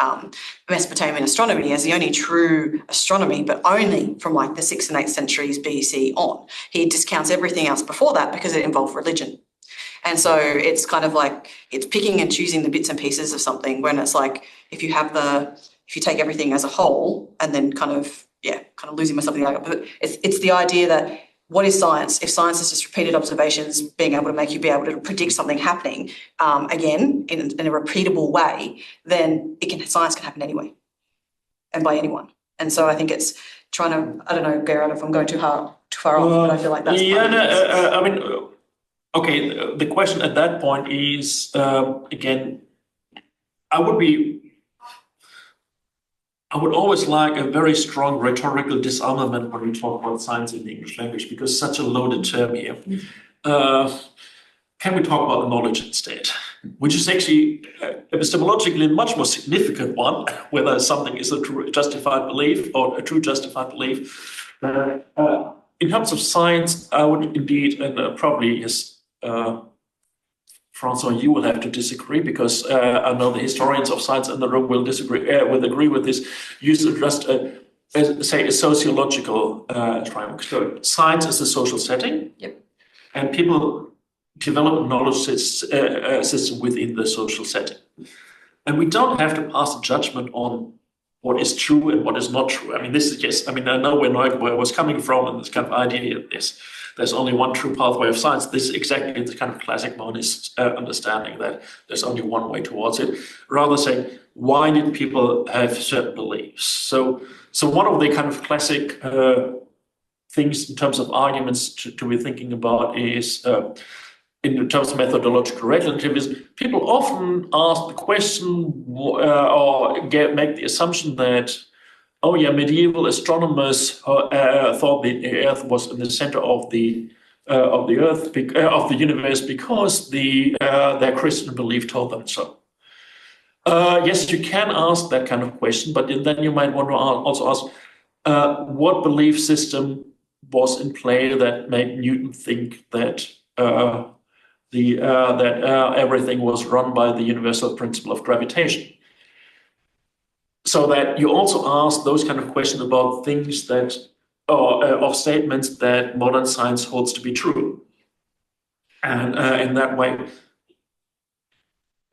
Mesopotamian astronomy as the only true astronomy, but only from like the 6th and 8th centuries BC on. He discounts everything else before that because it involved religion. And so it's kind of like it's picking and choosing the bits and pieces of something when it's like if you take everything as a whole and then kind of losing myself in the argument, but it's the idea that what is science? If science is just repeated observations, being able to make you be able to predict something happening again in a repeatable way, then science can happen anyway and by anyone. And so I think it's trying to, I don't know, Gerhard, if I'm going too far off, but I feel like that's I mean, okay, the question at that point is, again, I would always like a very strong rhetorical disarmament when we talk about science in the English language, because such a loaded term here. Can we talk about knowledge instead? Which is actually epistemologically a much more significant one, whether something is a true justified belief or a true justified belief. In terms of science, I would indeed, and probably yes, Francois, you will have to disagree because I know the historians of science in the room will agree with this. You suggest say, a sociological framework. So science is a social setting. Yep. And people develop a knowledge system within the social setting. And we don't have to pass a judgment on what is true and what is not true. I mean, this is, yes, I mean, I know where I was coming from and this kind of idea of this. There's only one true pathway of science. This is exactly the kind of classic monist understanding that there's only one way towards it. Rather saying, why did people have certain beliefs? So one of the kind of classic things in terms of arguments to be thinking about is in terms of methodological relativism, people often ask the question or make the assumption that, oh yeah, medieval astronomers thought the Earth was in the center of the Earth of the universe because their Christian belief told them so. Yes, you can ask that kind of question, but then you might want to also ask what belief system was in play that made Newton think that everything was run by the universal principle of gravitation. So that you also ask those kind of questions about things that, of statements that modern science holds to be true. And in that way,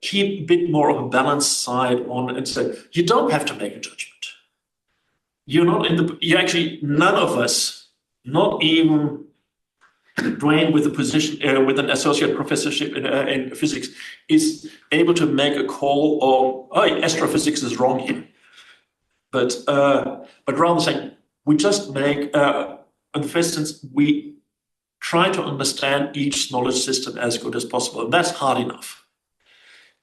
keep a bit more of a balanced side on and say, you don't have to make a judgment. You're not none of us, not even Dwayne with a position with an associate professorship in physics, is able to make a call of, oh, astrophysics is wrong here. But rather saying, we just make, in the first instance, we try to understand each knowledge system as good as possible. And that's hard enough.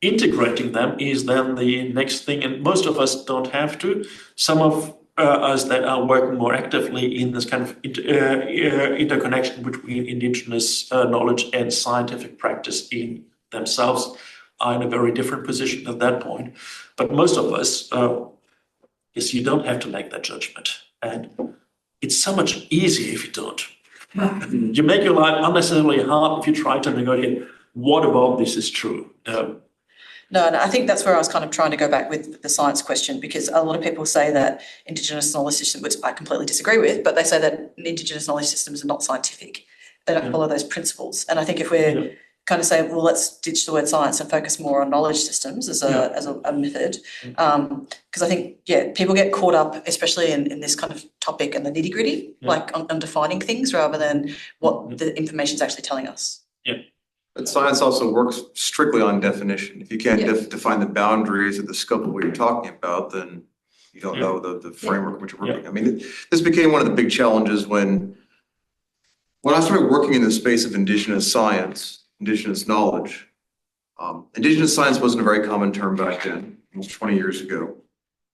Integrating them is then the next thing. And most of us don't have to. Some of us that are working more actively in this kind of interconnection between indigenous knowledge and scientific practice in themselves are in a very different position at that point. But most of us, yes, you don't have to make that judgment. And it's so much easier if you don't. You make your life unnecessarily hard if you try to negotiate, what about this is true? No, and I think that's where I was kind of trying to go back with the science question, because a lot of people say that Indigenous knowledge systems, which I completely disagree with, but they say that Indigenous knowledge systems are not scientific. They don't follow those principles. And I think if we're kind of saying, well, let's ditch the word science and focus more on knowledge systems as a method, because I think, people get caught up, especially in this kind of topic and the nitty gritty, like on defining things rather than what the information is actually telling us. Yeah. But science also works strictly on definition. If you can't define the boundaries or the scope of what you're talking about, then you don't know the framework which you're working. I mean, this became one of the big challenges when I started working in the space of Indigenous science, Indigenous knowledge. Indigenous science wasn't a very common term back then, almost 20 years ago.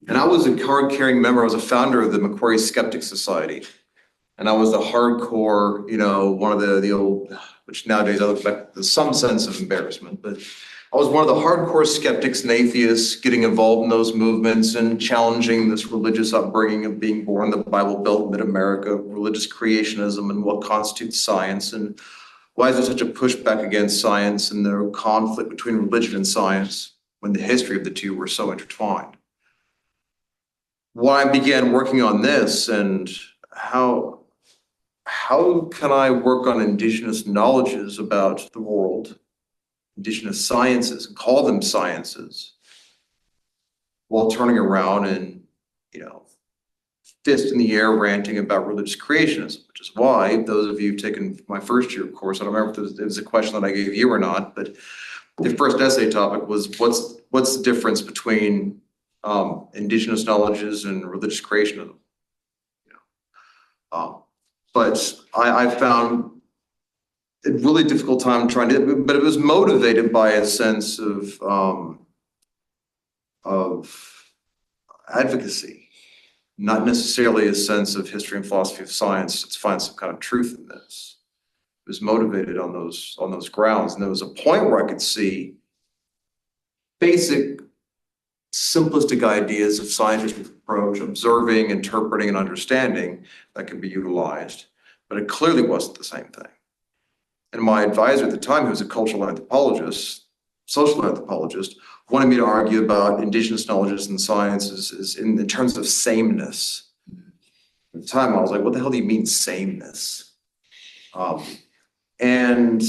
And I was a card-carrying member. I was a founder of the Macquarie Skeptic Society. And I was the hardcore, one of the old, which nowadays I look back with some sense of embarrassment, but I was one of the hardcore skeptics and atheists getting involved in those movements and challenging this religious upbringing of being born in the Bible Belt mid-America, religious creationism and what constitutes science, and why is there such a pushback against science and the conflict between religion and science when the history of the two were so intertwined. When I began working on this and how can I work on Indigenous knowledges about the world, Indigenous sciences, and call them sciences, while turning around and, fist in the air ranting about religious creationism, which is why those of you who've taken my first year course, I don't remember if it was a question that I gave you or not, but the first essay topic was what's the difference between Indigenous knowledges and religious creationism? But I found a really difficult time trying to, but it was motivated by a sense of advocacy, not necessarily a sense of history and philosophy of science to find some kind of truth in this. It was motivated on those grounds, and there was a point where I could see basic, simplistic ideas of scientific approach, observing, interpreting, and understanding that can be utilized, but it clearly wasn't the same thing. And my advisor at the time, who was a cultural anthropologist, social anthropologist, wanted me to argue about Indigenous knowledges and sciences in terms of sameness. the time, I was like, what the hell do you mean sameness? And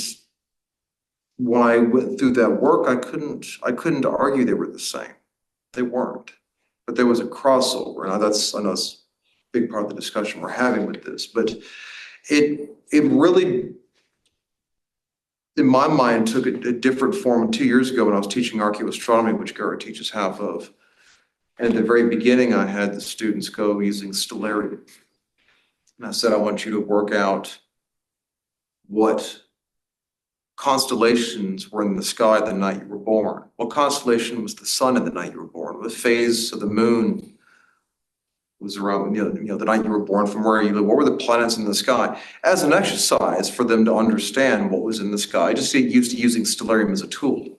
when I went through that work, I couldn't argue they were the same. They weren't. But there was a crossover. And I know it's a big part of the discussion we're having with this, but it really, in my mind, took a different form 2 years ago when I was teaching archaeoastronomy, which Gerhard teaches half of. And at the very beginning, I had the students go using stellarium. And I said, I want you to work out what constellations were in the sky the night you were born. What constellation was the sun in the night you were born? What phase of the moon was around, the night you were born, from where you live? What were the planets in the sky? As an exercise for them to understand what was in the sky, just get used to using stellarium as a tool.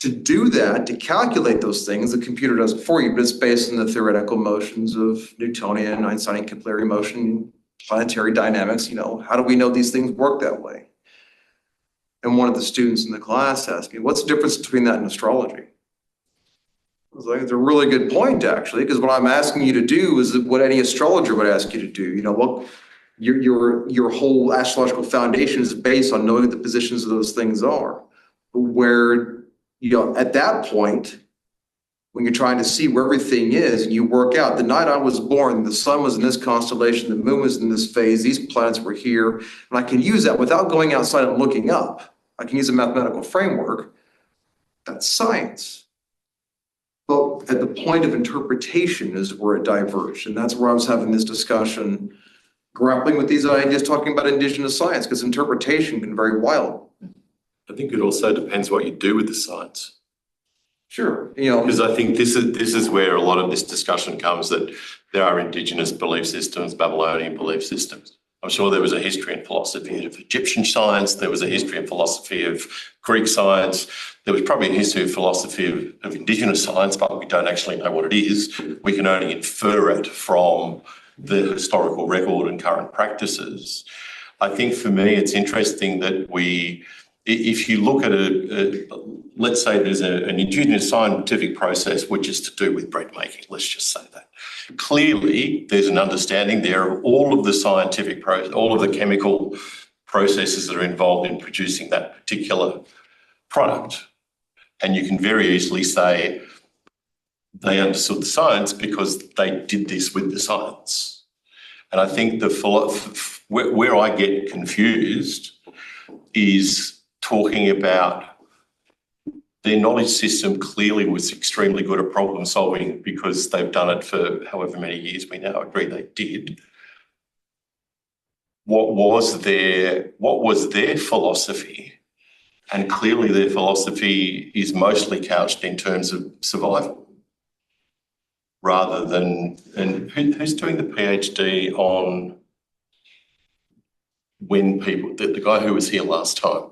To do that, to calculate those things, the computer does it for you, but it's based on the theoretical motions of Newtonian, Einsteinian, Keplerian motion, planetary dynamics. How do we know these things work that way? And one of the students in the class asked me, what's the difference between that and astrology? I was like, it's a really good point, actually, because what I'm asking you to do is what any astrologer would ask you to do. What your whole astrological foundation is based on knowing what the positions of those things are. Where, at that point, when you're trying to see where everything is, and you work out, the night I was born, the sun was in this constellation, the moon was in this phase, these planets were here, and I can use that without going outside and looking up. I can use a mathematical framework. That's science. But at the point of interpretation is where it diverged. And that's where I was having this discussion, grappling with these ideas, talking about indigenous science, because interpretation can vary wildly. I think it also depends what you do with the science. Sure. Because I think this is where a lot of this discussion comes, that there are indigenous belief systems, Babylonian belief systems. I'm sure there was a history and philosophy of Egyptian science. There was a history and philosophy of Greek science. There was probably a history and philosophy of indigenous science, but we don't actually know what it is. We can only infer it from the historical record and current practices. I think for me, it's interesting that if you look at let's say there's an indigenous scientific process which is to do with bread making, let's just say that. Clearly, there's an understanding there of all of the scientific process, all of the chemical processes that are involved in producing that particular product. And you can very easily say they understood the science because they did this with the science. And I think where I get confused is talking about their knowledge system clearly was extremely good at problem solving because they've done it for however many years we now agree they did. What was their philosophy? And clearly their philosophy is mostly couched in terms of survival rather than, and who's doing the PhD on when people, the guy who was here last time,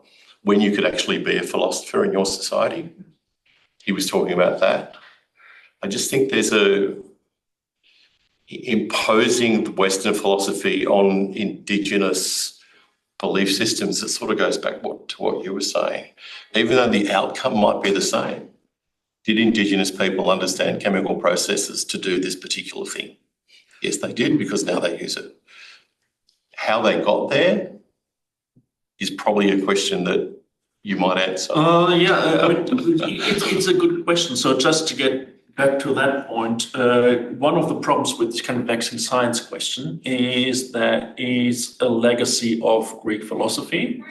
when you could actually be a philosopher in your society. He was talking about that. I just think there's imposing the Western philosophy on indigenous belief systems that sort of goes back to what you were saying. Even though the outcome might be the same, did indigenous people understand chemical processes to do this particular thing? Yes, they did, because now they use it. How they got there is probably a question that you might answer. It's a good question. So just to get back to that point, one of the problems with this kind of vexing science question is that is a legacy of Greek philosophy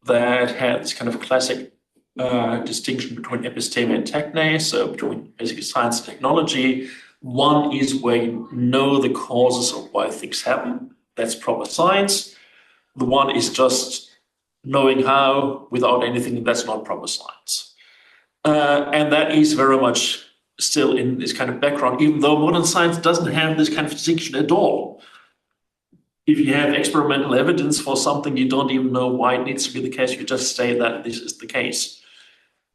that had this kind of classic distinction between episteme and techne, so between basically science and technology. One is where you know the causes of why things happen. That's proper science. The one is just knowing how without anything, that's not proper science. And that is very much still in this kind of background, even though modern science doesn't have this kind of distinction at all. If you have experimental evidence for something, you don't even know why it needs to be the case. You just say that this is the case.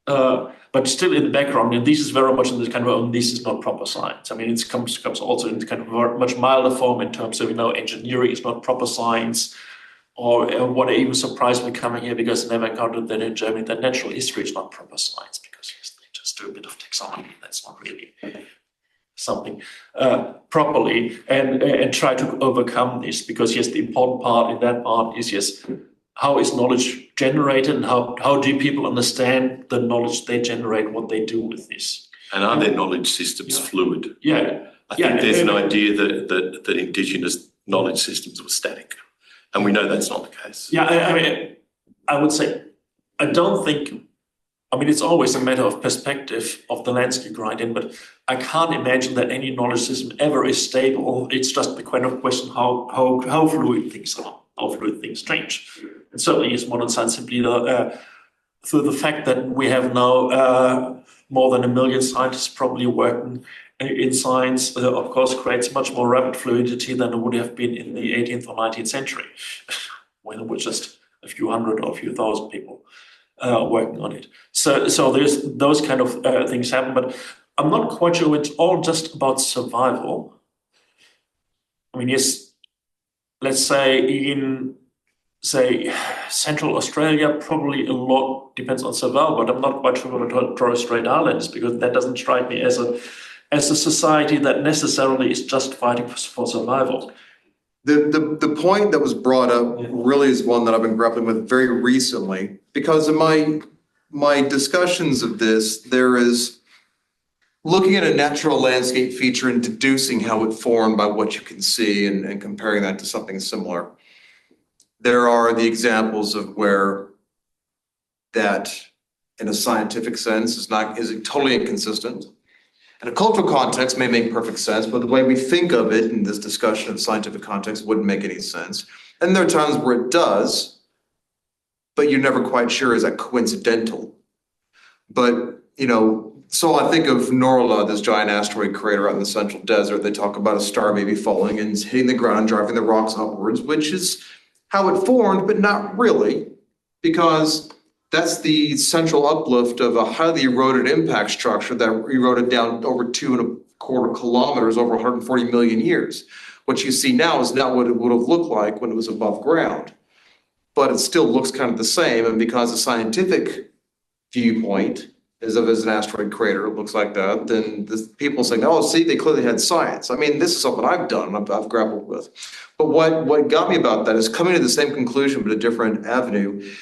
But still in the background, and this is very much in this kind of, this is not proper science. I mean, it comes also in kind of a much milder form in terms of, engineering is not proper science. Or what even surprised me coming here, because I never encountered that in Germany, that natural history is not proper science, because yes, they just do a bit of taxonomy. That's not really something properly and try to overcome this. Because yes, the important part in that part is yes, how is knowledge generated and how do people understand the knowledge they generate, what they do with this? And are their knowledge systems fluid? Yeah. I think there's an idea that Indigenous knowledge systems were static. And we know that's not the case. Yeah, I mean, I would say, I don't think, I mean, it's always a matter of perspective of the landscape you're right in, but I can't imagine that any knowledge system ever is stable. It's just the kind of question how fluid things are, how fluid things change. And certainly is modern science simply through the fact that we have now more than 1 million scientists probably working in science, of course, creates much more rapid fluidity than it would have been in the 18th or 19th century, when it was just a few hundred or a few thousand people working on it. So there's those kind of things happen, but I'm not quite sure it's all just about survival. I mean, yes, let's say in Central Australia, probably a lot depends on survival, but I'm not quite sure about Torres Strait Islands, because that doesn't strike me as a society that necessarily is just fighting for survival. The point that was brought up really is one that I've been grappling with very recently, because in my discussions of this, there is looking at a natural landscape feature and deducing how it formed by what you can see and comparing that to something similar. There are the examples of where that, in a scientific sense, is totally inconsistent. In a cultural context may make perfect sense, but the way we think of it in this discussion of scientific context wouldn't make any sense. And there are times where it does, but you're never quite sure, is that coincidental? But, so I think of Norla, this giant asteroid crater out in the central desert. They talk about a star maybe falling and hitting the ground and driving the rocks upwards, which is how it formed, but not really, because that's the central uplift of a highly eroded impact structure that eroded down over 2.25 kilometers over 140 million years. What you see now is not what it would have looked like when it was above ground, but it still looks kind of the same. And because the scientific viewpoint is of as an asteroid crater, it looks like that, then the people saying, oh, see, they clearly had science. I mean, this is something I've done, I've grappled with. But what got me about that is coming to the same conclusion, but a different avenue.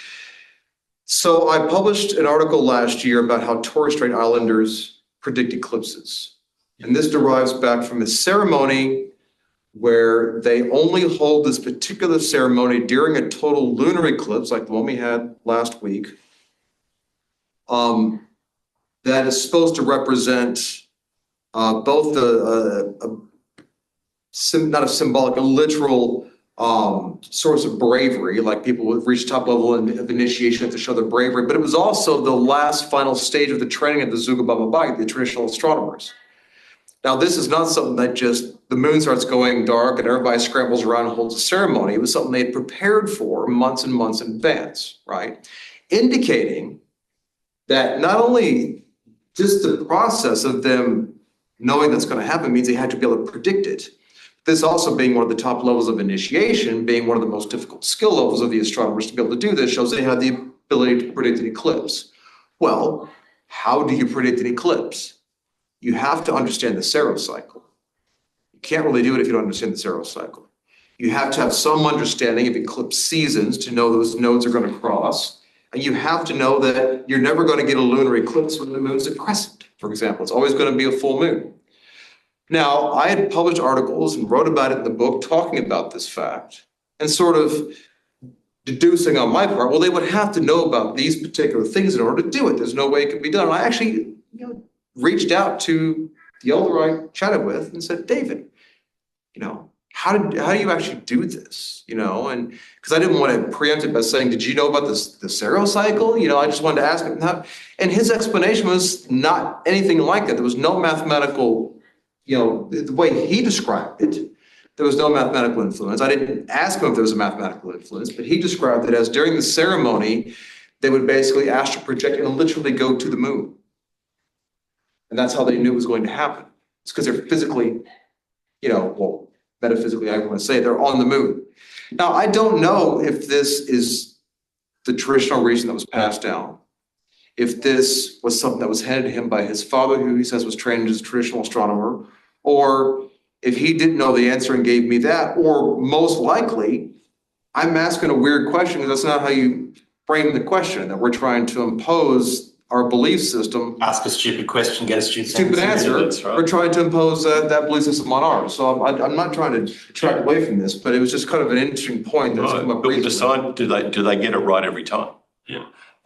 So I published an article last year about how Torres Strait Islanders predict eclipses. And this derives back from a ceremony where they only hold this particular ceremony during a total lunar eclipse, like the one we had last week, that is supposed to represent both not a symbolic, a literal source of bravery, like people would reach top level of initiation to show their bravery, but it was also the last final stage of the training of the Zugabababai, the traditional astronomers. Now, this is not something that just the moon starts going dark and everybody scrambles around and holds a ceremony. It was something they had prepared for months and months in advance, right? Indicating that not only just the process of them knowing that's going to happen means they had to be able to predict it. This also being one of the top levels of initiation, being one of the most difficult skill levels of the astronomers to be able to do this, shows they had the ability to predict an eclipse. Well, how do you predict an eclipse? You have to understand the serocycle. You can't really do it if you don't understand the serocycle. You have to have some understanding of eclipse seasons to know those nodes are going to cross. And you have to know that you're never going to get a lunar eclipse when the moon's a crescent, for example. It's always going to be a full moon. Now, I had published articles and wrote about it in the book talking about this fact and sort of deducing on my part, well, they would have to know about these particular things in order to do it. There's no way it could be done. I actually reached out to the elder I chatted with and said, David, how do you actually do this? And because I didn't want to preempt it by saying, did you know about this, the serocycle? I just wanted to ask him how, and his explanation was not anything like that. There was no mathematical, the way he described it, there was no mathematical influence. I didn't ask him if there was a mathematical influence, but he described it as during the ceremony, they would basically astral project and literally go to the moon. And that's how they knew it was going to happen. It's because they're physically, metaphysically, I want to say, they're on the moon. Now, I don't know if this is the traditional reason that was passed down. If this was something that was handed to him by his father, who he says was trained as a traditional astronomer, Or if he didn't know the answer and gave me that, or most likely, I'm asking a weird question because that's not how you frame the question, that we're trying to impose our belief system. Ask a stupid question, get a stupid Answer. That's right. We're trying to impose that belief system on ours. So I'm not trying to track away from this, but it was just kind of an interesting point that's come up But we recently. decide, do they get it right every time?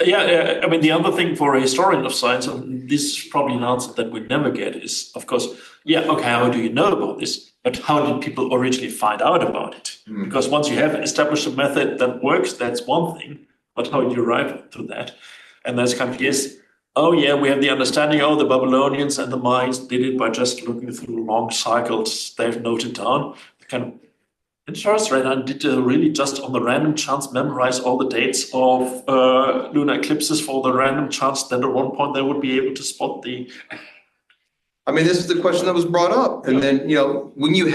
Yeah, I mean, the other thing for a historian of science, and this is probably an answer that we never get, is, of course, okay, how do you know about this? But how did people originally find out about it? Because once you have established a method that works, that's one thing, but how do you arrive to that? And there's kind of, we have the understanding, the Babylonians and the Mayans did it by just looking through long cycles they've noted down. Kind of interesting, right? And did they really just on the random chance memorize all the dates of lunar eclipses for the random chance that at one point they would be able to spot the... I mean, this is the question that was brought up. And then, when you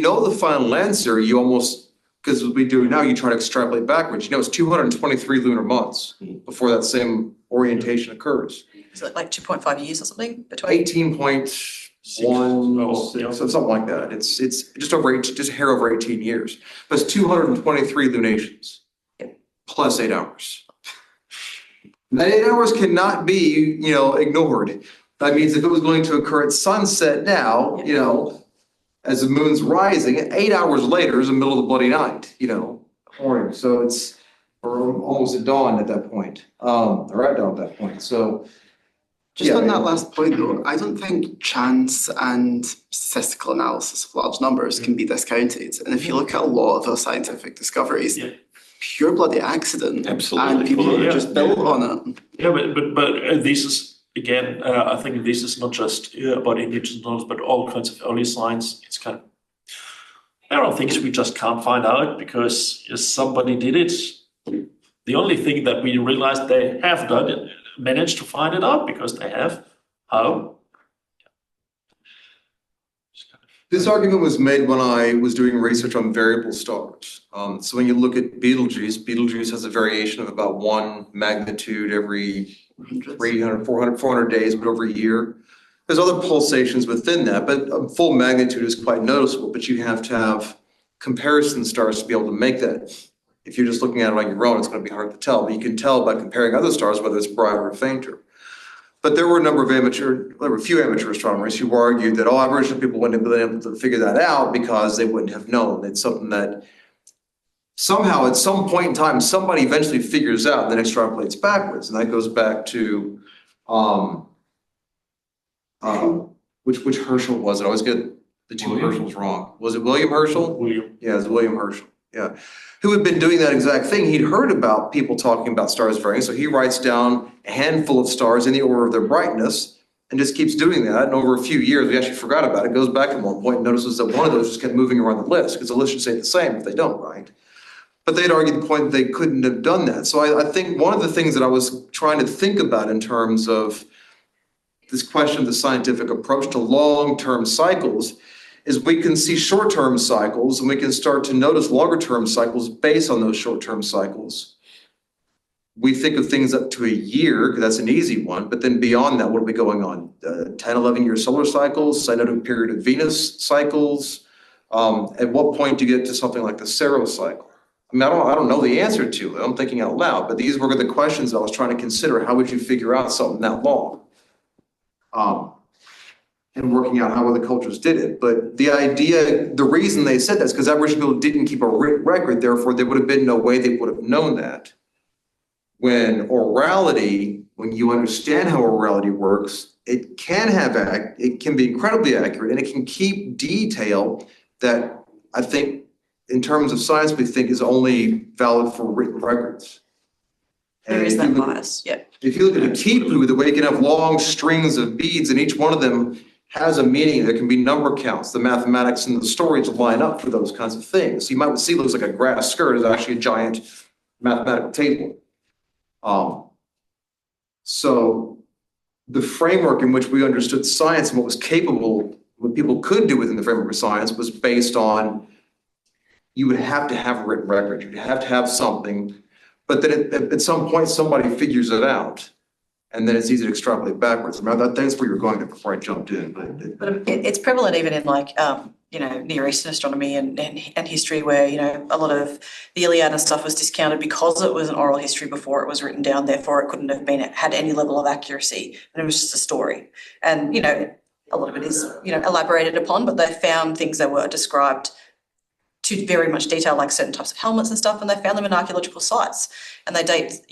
know the final answer, you almost, because what we do now, you try to extrapolate backwards. It's 223 lunar months before that same orientation occurs. Is it like 2.5 years or something between? 18.16, so something like that. It's just a hair over 18 years. But it's 223 lunations plus 8 hours. That 8 hours cannot be, ignored. That means if it was going to occur at sunset now, as the moon's rising, 8 hours later is the middle of the bloody night, morning. So it's almost at dawn at that point, or at dawn at that point. So just on that last point though, I don't think chance and statistical analysis of large numbers can be discounted. And if you look at a lot of our scientific discoveries, pure bloody accident. Absolutely. And people are just built on it. Yeah, but this is, again, I think this is not just about indigenous knowledge, but all kinds of early science. It's kind of, there are things we just can't find out because somebody did it. The only thing that we realized they have done it, managed to find it out because they have. How? This argument was made when I was doing research on variable stars. So when you look at Betelgeuse has a variation of about 1 magnitude every 300, 400 days, but over a year. There's other pulsations within that, but a full magnitude is quite noticeable, but you have to have comparison stars to be able to make that. If you're just looking at it on your own, it's going to be hard to tell, but you can tell by comparing other stars whether it's brighter or fainter. But there were a few amateur astronomers who argued that Aboriginal people wouldn't have been able to figure that out because they wouldn't have known. It's something that somehow at some point in time, somebody eventually figures out and then extrapolates backwards. And that goes back to, which Herschel was it? I always get the two Herschels wrong. Was it William Herschel? William. Yeah, it was William Herschel. Yeah. Who had been doing that exact thing. He'd heard about people talking about stars varying. So he writes down a handful of stars in the order of their brightness and just keeps doing that. And over a few years, we actually forgot about it. Goes back at one point and notices that one of those just kept moving around the list because the list should stay the same if they don't, right? But they'd argued the point that they couldn't have done that. So I think one of the things that I was trying to think about in terms of this question of the scientific approach to long-term cycles is we can see short-term cycles and we can start to notice longer-term cycles based on those short-term cycles. We think of things up to a year, because that's an easy one, but then beyond that, what are we going on? 10, 11-year solar cycles, cyclic period of Venus cycles. At what point do you get to something like the Saros cycle? I mean, I don't know the answer to it. I'm thinking out loud, but these were the questions I was trying to consider. How would you figure out something that long? And working out how other cultures did it. But the idea, the reason they said that is because Aboriginal people didn't keep a written record, therefore there would have been no way they would have known that. When orality, when you understand how orality works, it can be incredibly accurate and it can keep detail that I think in terms of science we think is only valid for written records. There is that bias, yeah. If you look at a tipu, the way you can have long strings of beads and each one of them has a meaning. There can be number counts. The mathematics and the stories line up for those kinds of things. You might see looks like a grass skirt is actually a giant mathematical table. So the framework in which we understood science and what was capable, what people could do within the framework of science was based on you would have to have a written record. You'd have to have something, but then at some point somebody figures it out. and then it's easy to extrapolate backwards. I mean, that's where you're going to before I jumped in, But it's prevalent even in like, Near Eastern astronomy and history where, a lot of the Iliad and stuff was discounted because it was an oral history before it was written down, therefore it couldn't have had any level of accuracy, and it was just a story. And, a lot of it is, elaborated upon, but they found things that were described to very much detail, like certain types of helmets and stuff, and they found them in archaeological sites, and they date,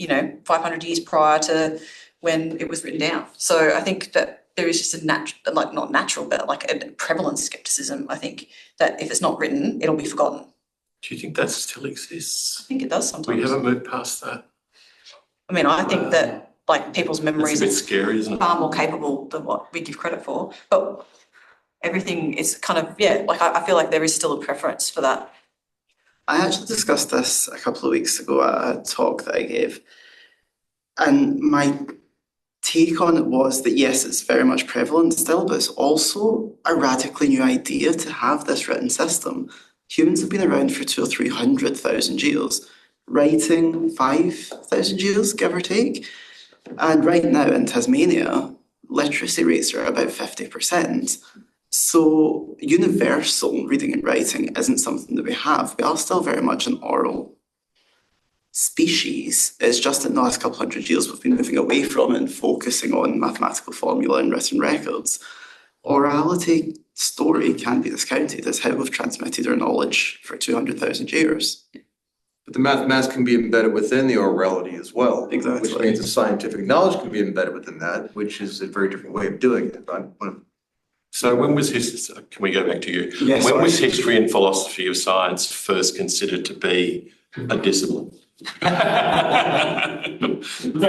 500 years prior to when it was written down. So I think that there is just not natural, but like a prevalent skepticism, I think, that if it's not written, it'll be forgotten. Do you think that still exists? I think it does sometimes. We haven't moved past that. I mean, I think that like people's memories It's a bit scary, isn't it? far more capable than what we give credit for. But everything is kind of, I feel like there is still a preference for that. I actually discussed this a couple of weeks ago at a talk that I gave. And my take on it was that, yes, it's very much prevalent still, but it's also a radically new idea to have this written system. Humans have been around for 200,000 or 300,000 years, writing 5,000 years, give or take. And right now in Tasmania, literacy rates are about 50%. So universal reading and writing isn't something that we have. We are still very much an oral species. It's just in the last couple hundred years we've been moving away from it and focusing on mathematical formula and written records. Orality story can't be discounted. It's how we've transmitted our knowledge for 200,000 years. But the mathematics can be embedded within the orality as well. Exactly. Which means the scientific knowledge can be embedded within that, which is a very different way of doing it. So when was history, can we go back to you? Yes, when sorry. was history and philosophy of science first considered to be a discipline? Very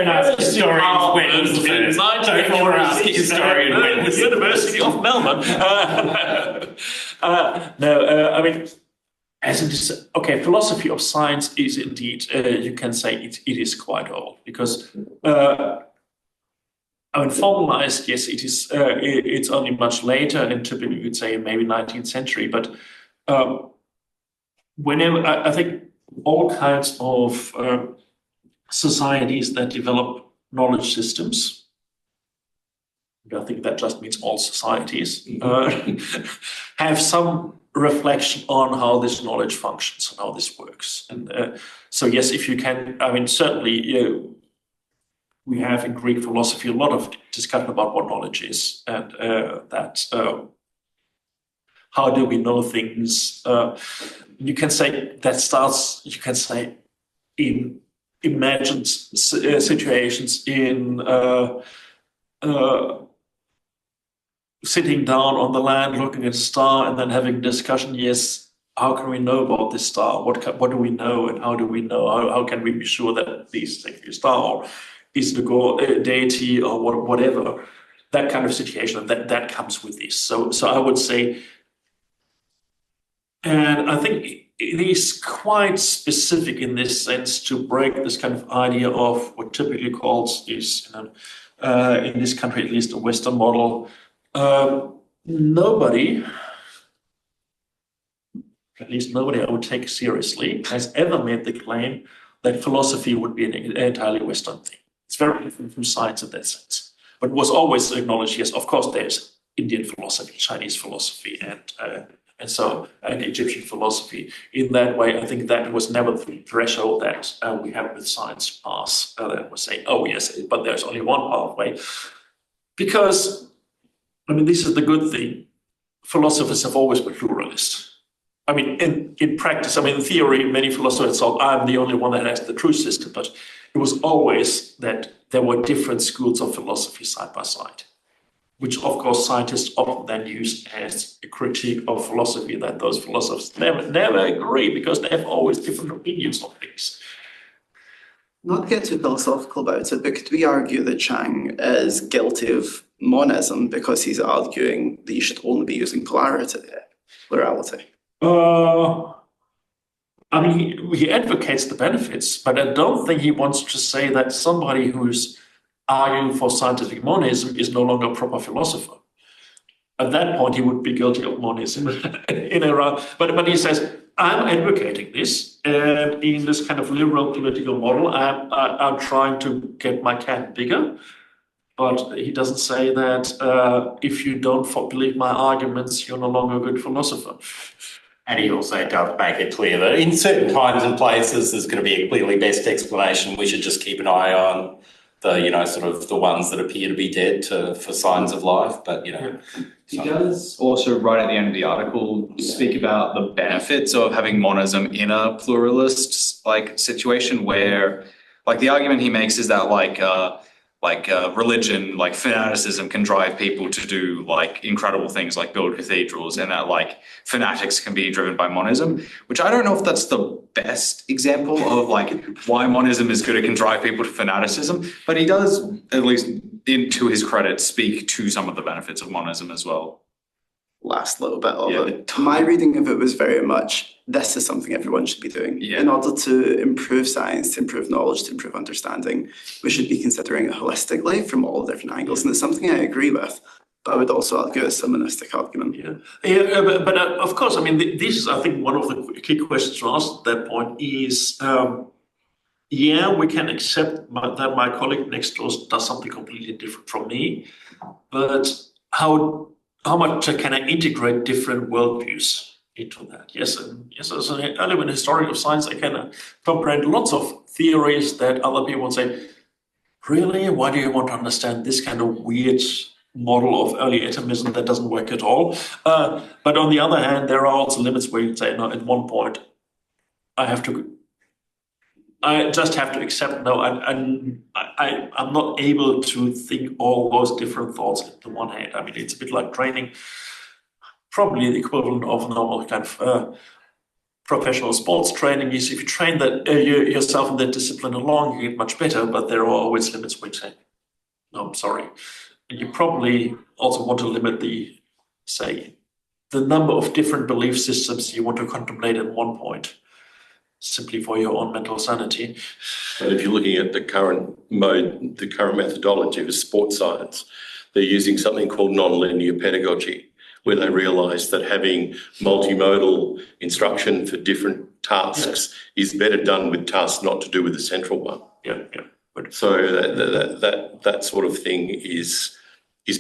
nice historian wins first. Don't ask historian wins. University of Melbourne. I mean, as it is, okay, philosophy of science is indeed, you can say it is quite old because, formalized, yes, it is. It's only much later, and typically you would say maybe 19th century. But whenever I think all kinds of societies that develop knowledge systems, I think that just means all societies, have some reflection on how this knowledge functions and how this works. And so, yes, if you can, certainly we have in Greek philosophy a lot of discussion about what knowledge is and how do we know things. You can say that starts, in imagined situations, in sitting down on the land, looking at a star, and then having a discussion. Yes, how can we know about this star? What do we know, and how do we know? How can we be sure that this is actually a star, or is the deity, or whatever? That kind of situation that comes with this. So I would say, and I think it is quite specific in this sense to break this kind of idea of what typically calls is, in this country, at least a Western model. Nobody, at least nobody I would take seriously, has ever made the claim that philosophy would be an entirely Western thing. It's very different from science in that sense. But was always acknowledged, yes, of course, there's Indian philosophy, Chinese philosophy, and Egyptian philosophy. In that way, I think that was never the threshold that we have with science pass that was saying, oh yes, but there's only one pathway. Because, this is the good thing. Philosophers have always been pluralist. In practice, in theory, many philosophers thought, I'm the only one that has the true system, but it was always that there were different schools of philosophy side by side, which of course scientists often then use as a critique of philosophy, that those philosophers never agree because they have always different opinions on things. Not to get too philosophical about it, but could we argue that Chang is guilty of monism because he's arguing that you should only be using plurality? He advocates the benefits, but I don't think he wants to say that somebody who's arguing for scientific monism is no longer a proper philosopher. At that point, he would be guilty of monism in Iran. But he says, I'm advocating this, and in this kind of liberal political model, I'm trying to get my cat bigger. But he doesn't say that if you don't believe my arguments, you're no longer a good philosopher. And he also does make it clear that in certain times and places, there's going to be a clearly best explanation. We should just keep an eye on the, sort of the ones that appear to be dead for signs of life. But, He does also, right at the end of the article, speak about the benefits of having monism in a pluralist situation where, the argument he makes is that religion, fanaticism can drive people to do incredible things like build cathedrals, and that fanatics can be driven by monism, which I don't know if that's the best example of why monism is good. It can drive people to fanaticism, but he does, at least to his credit, speak to some of the benefits of monism as well. Last little bit of it. My reading of it was very much, this is something everyone should be doing. In order to improve science, to improve knowledge, to improve understanding, we should be considering it holistically from all different angles. And it's something I agree with, but I would also argue it's a monistic argument. But of course, I mean, this is, I think, one of the key questions to ask at that point is, we can accept that my colleague next door does something completely different from me, but how much can I integrate different worldviews into that? Yes, as an element historian of science, I can comprehend lots of theories that other people would say, really? Why do you want to understand this kind of weird model of early atomism that doesn't work at all? But on the other hand, there are also limits where you say, no, at one point, I just have to accept, no, I'm not able to think all those different thoughts in the one hand. I mean, it's a bit like training, probably the equivalent of normal kind of professional sports training is if you train that yourself in that discipline along, you get much better, but there are always limits where you say, no, I'm sorry. And you probably also want to limit the number of different belief systems you want to contemplate at one point, simply for your own mental sanity. But if you're looking at the current methodology of sports science, they're using something called nonlinear pedagogy, where they realise that having multimodal instruction for different tasks is better done with tasks not to do with the central one. So that sort of thing is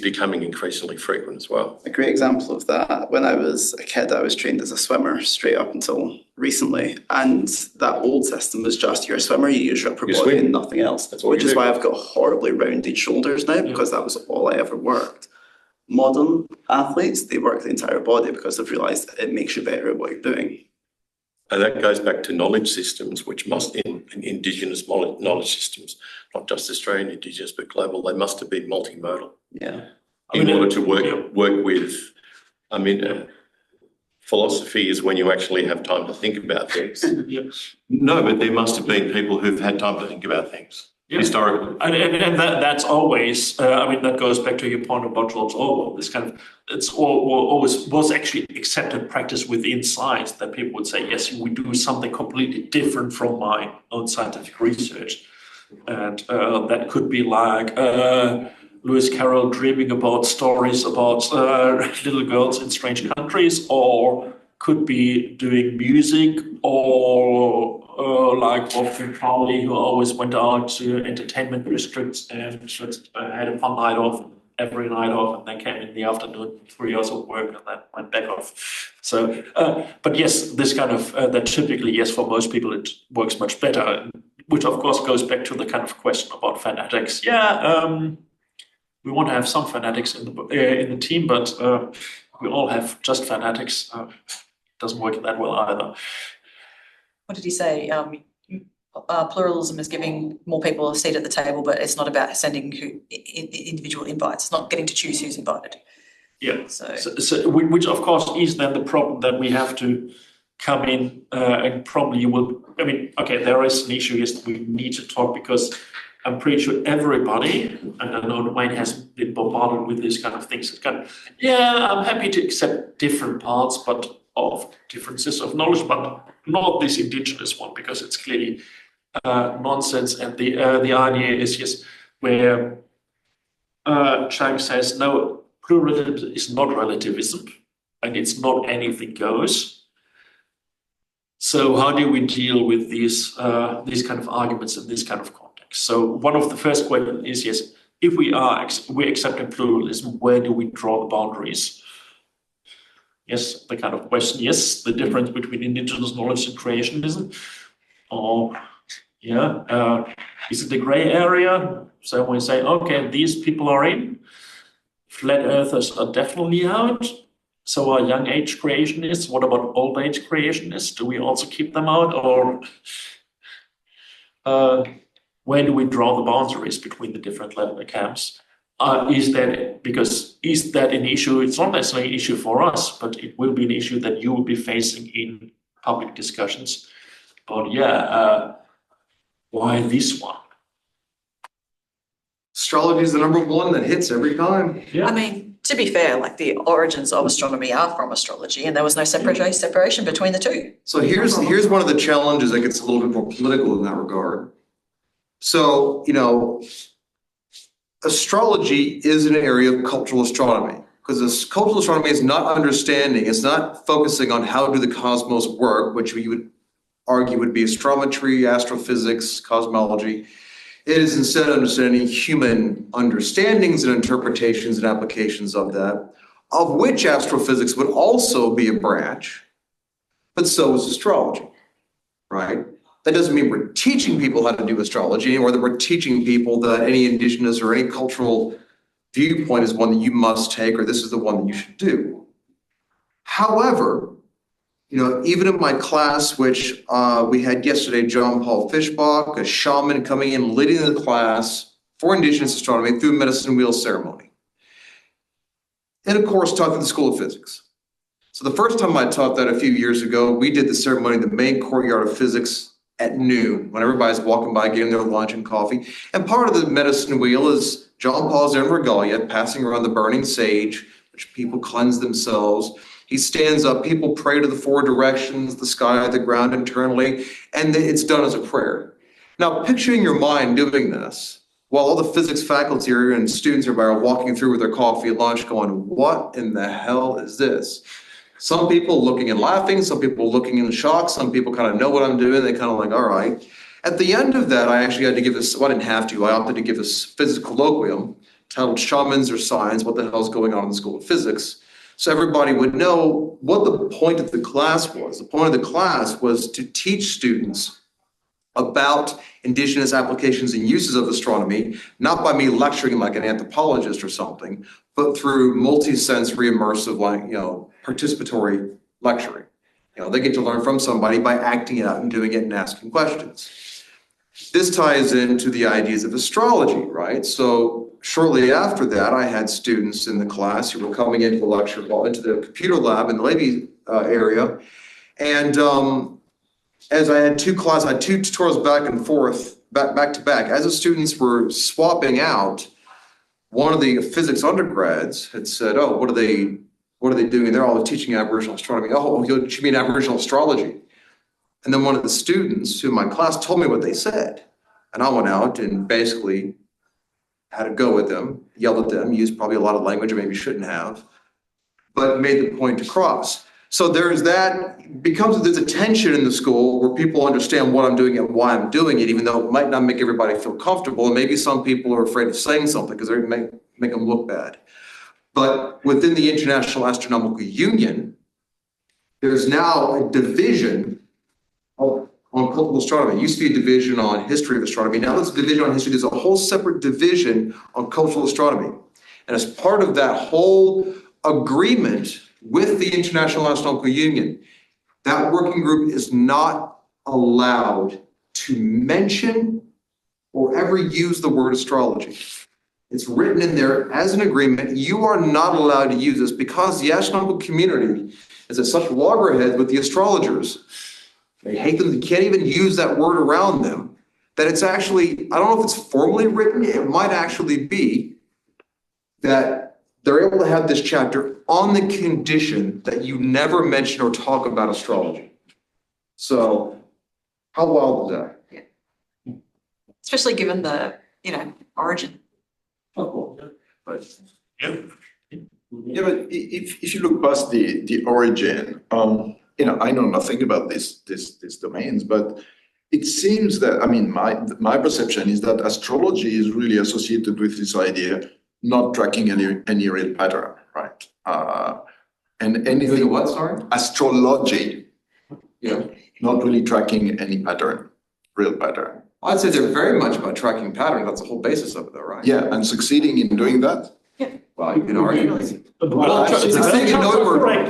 becoming increasingly frequent as well. A great example of that, when I was a kid, I was trained as a swimmer straight up until recently. And that old system was just, you're a swimmer, you use your upper body and nothing else. Which is why I've got horribly rounded shoulders now, because that was all I ever worked. Modern athletes, they work the entire body because they've realised it makes you better at what you're doing. And that goes back to knowledge systems, which must, in Indigenous knowledge systems, not just Australian Indigenous, but global, they must have been multimodal. In order to work with, philosophy is when you actually have time to think about things. No, but there must have been people who've had time to think about things. Historically. And that's always, that goes back to your point about George Orwell, this kind of, always was actually accepted practice within science that people would say, yes, we do something completely different from my own scientific research. And that could be like Lewis Carroll dreaming about stories about little girls in strange countries, or could be doing music, or like Wolfgang Pauli, who always went out to entertainment districts and had a fun night off every night off, and then came in the afternoon, 3 hours of work, and then went back off. So, but yes, this kind of, that typically, yes, for most people, it works much better, which of course goes back to the kind of question about fanatics. We want to have some fanatics in the team, but we all have just fanatics. Doesn't work that well either. What did he say? Pluralism is giving more people a seat at the table, but it's not about sending individual invites. It's not getting to choose who's invited. So which of course is then the problem that we have to come in and probably will. There is an issue. Yes, we need to talk, because I'm pretty sure everybody, and I know Dwayne has been bombarded with these kind of things. It's kind of, I'm happy to accept different parts, but of differences of knowledge, but not this indigenous one, because it's clearly nonsense. And the idea is, yes, where Chang says, no, pluralism is not relativism, and it's not anything goes. So how do we deal with these kind of arguments in this kind of context? So one of the first questions is, yes, if we're accepting pluralism, where do we draw the boundaries? Yes, the kind of question, yes, the difference between indigenous knowledge and creationism. Or, is it the gray area? So we say, okay, these people are in, flat earthers are definitely out. So are young age creationists. What about old age creationists? Do we also keep them out? Or where do we draw the boundaries between the different camps? Is that an issue? It's not necessarily an issue for us, but it will be an issue that you will be facing in public discussions. But why this one? Astrology is the number one that hits every time. Yeah. I mean, to be fair, like the origins of astronomy are from astrology, and there was no separation between the two. So here's one of the challenges that gets a little bit more political in that regard. So, astrology is an area of cultural astronomy, because this cultural astronomy is not understanding, it's not focusing on how do the cosmos work, which we would argue would be astrometry, astrophysics, cosmology. It is instead understanding human understandings and interpretations and applications of that, of which astrophysics would also be a branch, but so is astrology, right? That doesn't mean we're teaching people how to do astrology, or that we're teaching people that any indigenous or any cultural viewpoint is one that you must take, or this is the one that you should do. However, even in my class, which we had yesterday, John Paul Fischbach, a shaman coming in, leading the class for indigenous astronomy through medicine wheel ceremony. And of course, taught at the School of Physics. So the first time I taught that a few years ago, we did the ceremony in the main courtyard of physics at noon, when everybody's walking by, getting their lunch and coffee. And part of the medicine wheel is John Paul's in regalia, passing around the burning sage, which people cleanse themselves. He stands up, people pray to the four directions, the sky, the ground internally, and it's done as a prayer. Now, picture in your mind doing this, while all the physics faculty and students are walking through with their coffee at lunch going, what in the hell is this? Some people looking and laughing, some people looking in shock, some people kind of know what I'm doing, they kind of like, all right. At the end of that, I actually had to give this, well, I didn't have to, I opted to give this physics colloquium titled Shamans or Science, What the Hell is Going On in the School of Physics? So everybody would know what the point of the class was. The point of the class was to teach students about indigenous applications and uses of astronomy, not by me lecturing like an anthropologist or something, but through multi-sensory, immersive, participatory lecturing. They get to learn from somebody by acting it out and doing it and asking questions. This ties into the ideas of astrology, right? So shortly after that, I had students in the class who were coming into the lecture, into the computer lab in the lady area. And as I had two tutorials back and forth, back to back, as the students were swapping out, one of the physics undergrads had said, oh, what are they doing? And they're all teaching Aboriginal astronomy. Oh, you mean Aboriginal astrology? And then one of the students who in my class told me what they said. And I went out and basically had a go at them, yelled at them, used probably a lot of language I maybe shouldn't have, but made the point across. So there's a tension in the school where people understand what I'm doing and why I'm doing it, even though it might not make everybody feel comfortable. And maybe some people are afraid of saying something because they make them look bad. But within the International Astronomical Union, there's now a division on cultural astronomy. It used to be a division on history of astronomy. Now there's a division on history. There's a whole separate division on cultural astronomy. And as part of that whole agreement with the International Astronomical Union, that working group is not allowed to mention or ever use the word astrology. It's written in there as an agreement. You are not allowed to use this because the astronomical community is at such loggerheads with the astrologers. They hate them. They can't even use that word around them. That it's actually, I don't know if it's formally written. It might actually be that they're able to have this chapter on the condition that you never mention or talk about astrology. So how wild is that? Yeah. Especially given the, origin. But if you look past the origin, I know nothing about these domains, but it seems that, I mean, my perception is that astrology is really associated with this idea, not tracking any real pattern, right? And anything. What, sorry? Astrology. Yeah. Not really tracking any pattern, real pattern. I'd say they're very much about tracking patterns. That's the whole basis of it, though, right? Yeah, and succeeding in doing that. Well, you can argue. The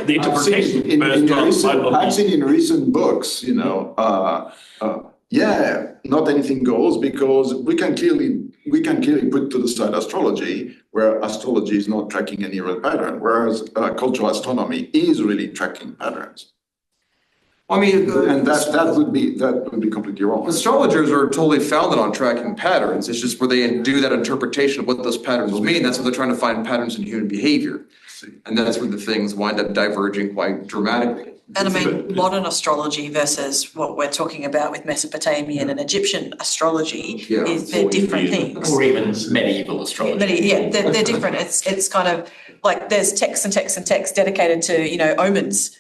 interpretation. I've seen in recent books, not anything goes because we can clearly put to the side astrology, where astrology is not tracking any real pattern, whereas cultural astronomy is really tracking patterns. I mean, and that would be completely wrong. Astrologers are totally founded on tracking patterns. It's just where they do that interpretation of what those patterns mean. That's what they're trying to find patterns in human behavior. And that's where the things wind up diverging quite dramatically. And I mean, modern astrology versus what we're talking about with Mesopotamian and Egyptian astrology they're different things. Or even medieval astrology. They're different. It's kind of like there's texts and texts and texts dedicated to, omens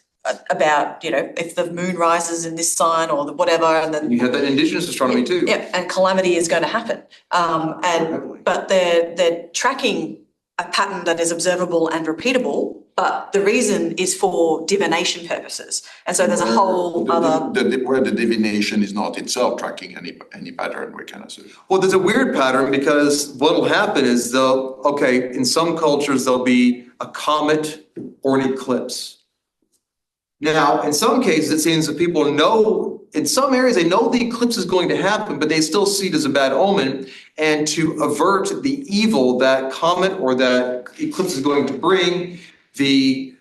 about, if the moon rises in this sign or whatever, and then you have that indigenous astronomy too. Yeah, and calamity is going to happen. But they're tracking a pattern that is observable and repeatable, but the reason is for divination purposes. And so there's a whole where the divination is not itself tracking any pattern, we can assume. Well, there's a weird pattern because what will happen is in some cultures there'll be a comet or an eclipse. Now, in some cases, it seems that people know, in some areas, they know the eclipse is going to happen, but they still see it as a bad omen. And to avert the evil that comet or that eclipse is going to bring, the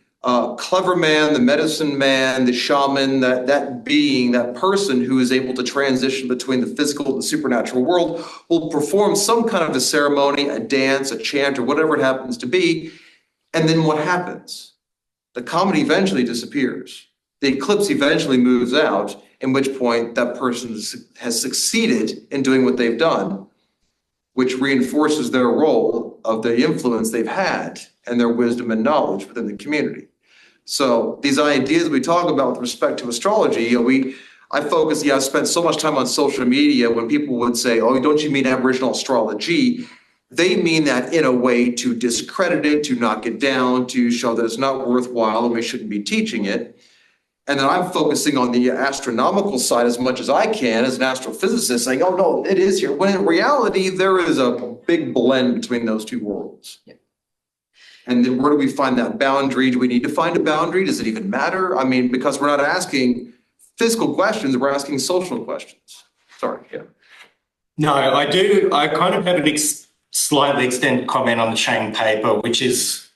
clever man, the medicine man, the shaman, that being, that person who is able to transition between the physical and the supernatural world will perform some kind of a ceremony, a dance, a chant, or whatever it happens to be. And then what happens? The comet eventually disappears. The eclipse eventually moves out, in which point that person has succeeded in doing what they've done, which reinforces their role of the influence they've had and their wisdom and knowledge within the community. So these ideas we talk about with respect to astrology, I spent so much time on social media when people would say, oh, don't you mean Aboriginal astrology? They mean that in a way to discredit it, to knock it down, to show that it's not worthwhile and we shouldn't be teaching it. And then I'm focusing on the astronomical side as much as I can as an astrophysicist, saying, oh, no, it is here. When in reality, there is a big blend between those two worlds. Yeah. And then where do we find that boundary? Do we need to find a boundary? Does it even matter? I mean, because we're not asking physical questions, we're asking social questions. Sorry, yeah. No, I do. I kind of have an slightly extended comment on the Chang paper, which is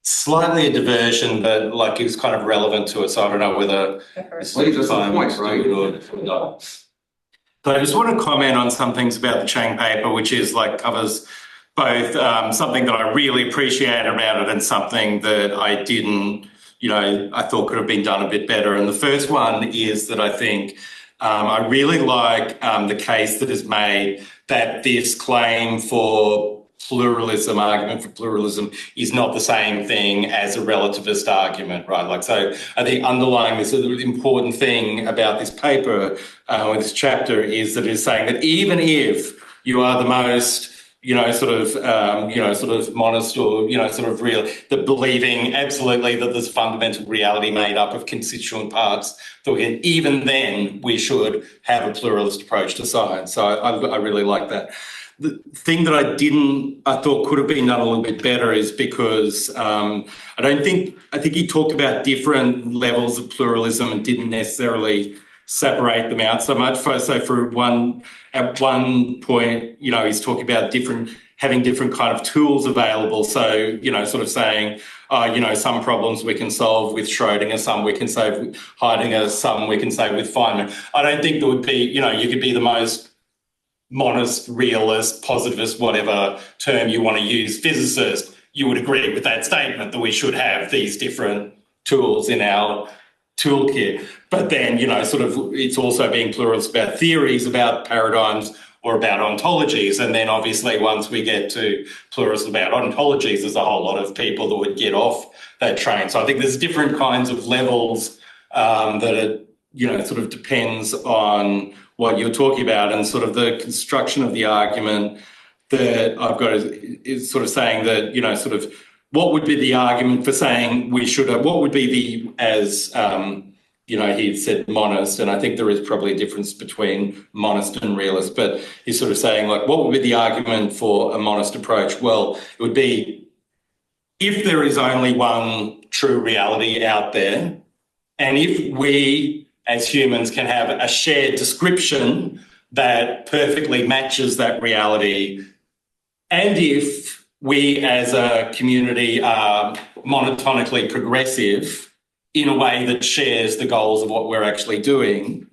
slightly a diversion, but it was kind of relevant to it. So I don't know whether this is the time or not. So I just want to comment on some things about the Chang paper, which is covers both something that I really appreciate about it and something that I didn't, I thought could have been done a bit better. And the first one is that I think I really like the case that is made that this claim for argument for pluralism is not the same thing as a relativist argument, right? So I think underlying this important thing about this paper or this chapter is that it's saying that even if you are the most monist or real, that believing absolutely that there's fundamental reality made up of constituent parts, even then we should have a pluralist approach to science. So I really like that. The thing that I thought could have been done a little bit better is because I think he talked about different levels of pluralism and didn't necessarily separate them out so much. At one point, he's talking about having different kind of tools available. So, sort of saying, some problems we can solve with Schrodinger, some we can solve with Heidegger, some we can solve with Feynman. I don't think there would be, you could be the most monist, realist, positivist, whatever term you want to use, physicist, you would agree with that statement that we should have these different tools in our toolkit. But then, it's also being pluralist about theories, about paradigms, or about ontologies. And then obviously once we get to pluralist about ontologies, there's a whole lot of people that would get off that train. So I think there's different kinds of levels that it, sort of depends on what you're talking about, and sort of the construction of the argument that I've got is sort of saying that, you know, sort of what would be the argument for saying we should have, what would be the, as, you know, he said monist, and I think there is probably a difference between monist and realist, but he's sort of saying, like, what would be the argument for a monist approach? Well, it would be if there is only one true reality out there, and if we as humans can have a shared description that perfectly matches that reality, and if we as a community are monotonically progressive in a way that shares the goals of what we're actually doing,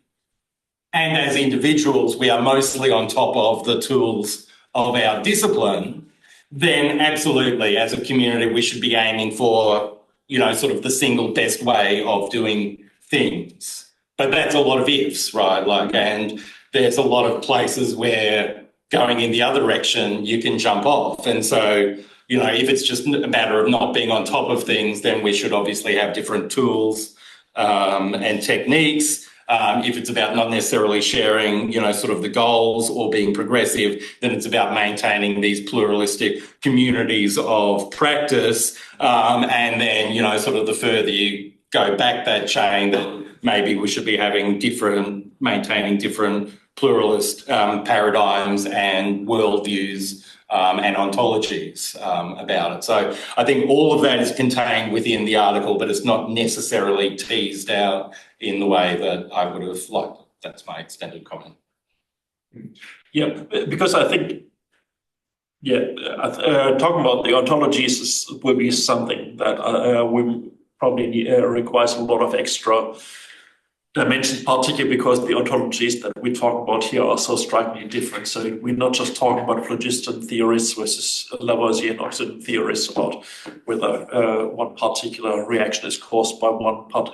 and as individuals we are mostly on top of the tools of our discipline, then absolutely as a community we should be aiming for, you know, sort of the single best way of doing things. But that's a lot of ifs, right? Like, and there's a lot of places where going in the other direction you can jump off. And so, you know, if it's just a matter of not being on top of things, then we should obviously have different tools and techniques. If it's about not necessarily sharing, you know, sort of the goals or being progressive, then it's about maintaining these pluralistic communities of practice. And then, you know, sort of the further you go back that chain, that maybe we should be having maintaining different pluralist paradigms and worldviews and ontologies about it. So I think all of that is contained within the article, but it's not necessarily teased out in the way that I would have liked. That's my extended comment. Yeah, because I think, talking about the ontologies will be something that we probably requires a lot of extra dimensions, particularly because the ontologies that we talk about here are so strikingly different. So we're not just talking about phlogiston theorists versus Lavoisier Oxygen theorists about whether one particular reaction is caused by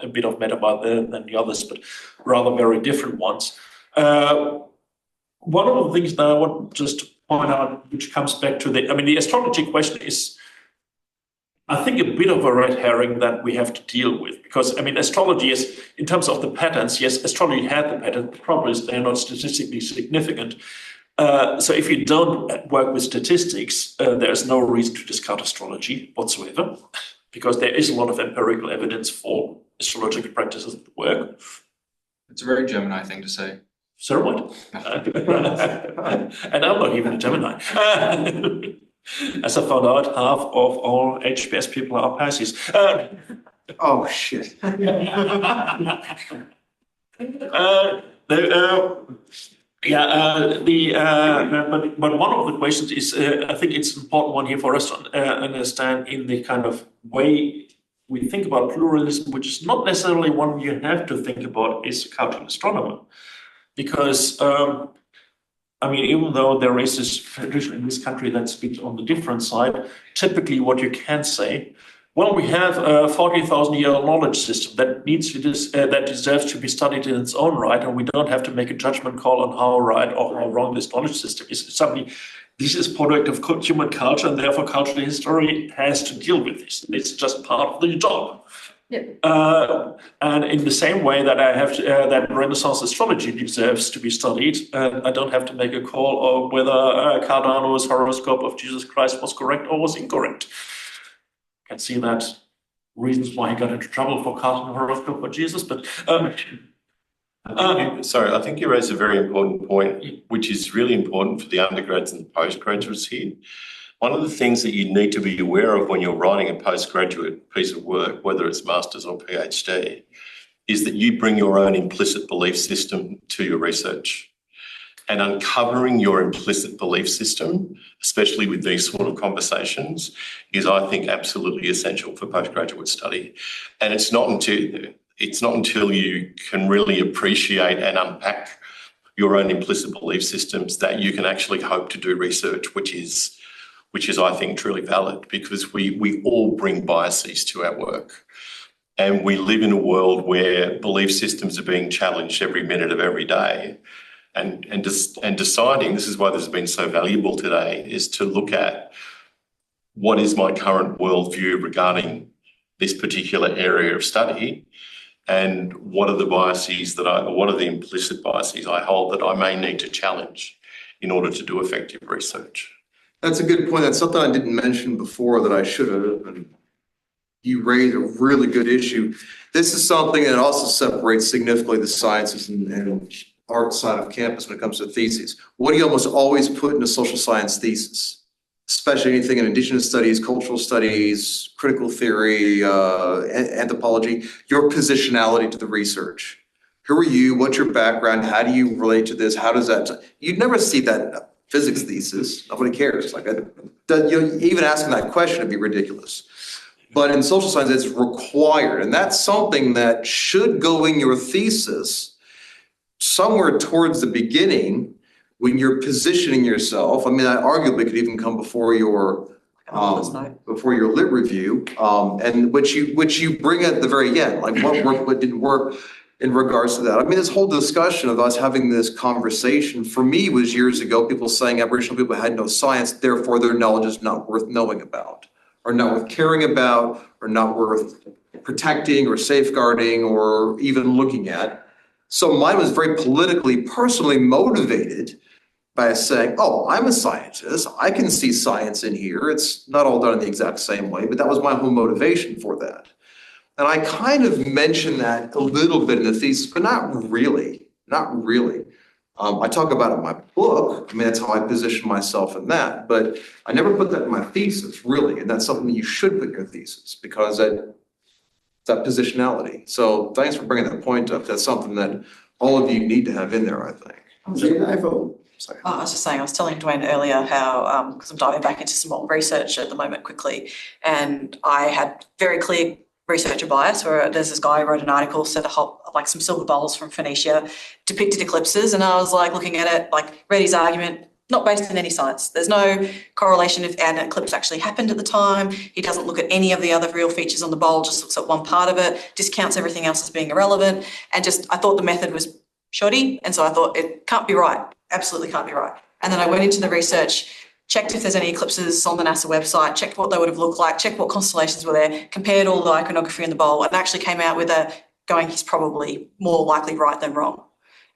a bit of matter than the others, but rather very different ones. One of the things that I want just to point out, which comes back to the astrology question is, I think, a bit of a red herring that we have to deal with, because astrology is, in terms of the patterns, yes, astrology had the pattern. The problem is they're not statistically significant. So if you don't work with statistics, there's no reason to discount astrology whatsoever, because there is a lot of empirical evidence for astrological practices that work. It's a very Gemini thing to say. So what? And I'm not even a Gemini. As I found out, half of all HBS people are Pisces. Oh, shit. But one of the questions is, I think it's an important one here for us to understand in the kind of way we think about pluralism, which is not necessarily one you have to think about as a cultural astronomer. Because even though there is this tradition in this country that's a bit on the different side, typically what you can say, well, we have a 40,000-year knowledge system that that deserves to be studied in its own right, and we don't have to make a judgment call on how right or how wrong this knowledge system is. This is product of human culture, and therefore cultural history has to deal with this. It's just part of the job. Yeah. And in the same way that I have that Renaissance astrology deserves to be studied, I don't have to make a call on whether Cardano's horoscope of Jesus Christ was correct or was incorrect. I can see that reasons why he got into trouble for casting a horoscope for Jesus, but sorry, I think you raised a very important point, which is really important for the undergrads and the postgraduates here. One of the things that you need to be aware of when you're writing a postgraduate piece of work, whether it's master's or PhD, is that you bring your own implicit belief system to your research. And uncovering your implicit belief system, especially with these sort of conversations, is, I think, absolutely essential for postgraduate study. And it's not until you can really appreciate and unpack your own implicit belief systems that you can actually hope to do research, which is, I think, truly valid, because we all bring biases to our work. And we live in a world where belief systems are being challenged every minute of every day. And deciding, this is why this has been so valuable today, is to look at what is my current worldview regarding this particular area of study, And what are the biases what are the implicit biases I hold that I may need to challenge in order to do effective research? That's a good point. That's something I didn't mention before that I should have. And you raised a really good issue. This is something that also separates significantly the sciences and art side of campus when it comes to theses. What do you almost always put in a social science thesis? Especially anything in Indigenous studies, cultural studies, critical theory, anthropology, your positionality to the research. Who are you? What's your background? How do you relate to this? How does that? You'd never see that in a physics thesis. Nobody cares. Like, even asking that question would be ridiculous. But in social science, it's required. And that's something that should go in your thesis somewhere towards the beginning when you're positioning yourself. I mean, that arguably could even come before your lit review, and which you bring at the very end, like what worked, what didn't work in regards to that. I mean, this whole discussion of us having this conversation for me was years ago, people saying Aboriginal people had no science, therefore their knowledge is not worth knowing about, or not worth caring about, or not worth protecting or safeguarding or even looking at. So mine was very politically, personally motivated by saying, oh, I'm a scientist. I can see science in here. It's not all done in the exact same way, but that was my whole motivation for that. And I kind of mentioned that a little bit in the thesis, but not really, not really. I talk about it in my book. I mean, that's how I position myself in that, but I never put that in my thesis, really. And that's something that you should put in your thesis because that positionality. So thanks for bringing that point up. That's something that all of you need to have in there, I think. Sorry. I was just saying, I was telling Dwayne earlier how, because I'm diving back into some more research at the moment quickly, and I had very clear researcher bias where there's this guy who wrote an article, said like some silver bowls from Phoenicia depicted eclipses, and I was like looking at it, like read his argument, not based in any science. There's no correlation if an eclipse actually happened at the time. He doesn't look at any of the other real features on the bowl, just looks at one part of it, discounts everything else as being irrelevant, and I thought the method was shoddy, and so I thought it can't be right. Absolutely can't be right. And then I went into the research, checked if there's any eclipses on the NASA website, checked what they would have looked like, checked what constellations were there, compared all the iconography in the bowl, and actually came out with he's probably more likely right than wrong.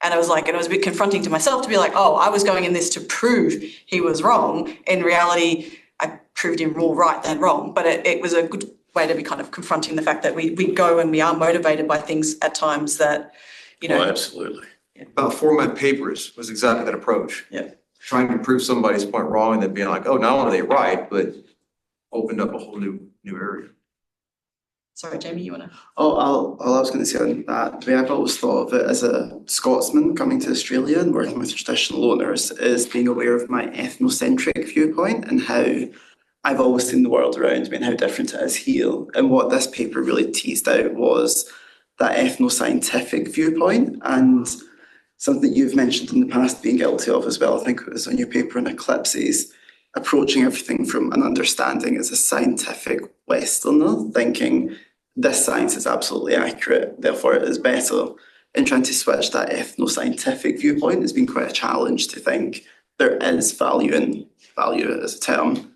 And it was a bit confronting to myself to be like, oh, I was going in this to prove he was wrong. In reality, I proved him more right than wrong. But it was a good way to be kind of confronting the fact that we go and we are motivated by things at times that, Oh, absolutely. About format papers was exactly that approach. Yeah. Trying to prove somebody's point wrong and then being like, oh, not only are they right, but opened up a whole new area. Sorry, Jamie, you want to? All I was going to say on that, the way I've always thought of it as a Scotsman coming to Australia and working with traditional owners is being aware of my ethnocentric viewpoint and how I've always seen the world around me and how different it is here. And what this paper really teased out was that ethnoscientific viewpoint, and something you've mentioned in the past being guilty of as well, I think it was on your paper on eclipses, approaching everything from an understanding as a scientific Westerner, thinking this science is absolutely accurate, therefore it is better. And trying to switch that ethnoscientific viewpoint has been quite a challenge to think there is value as a term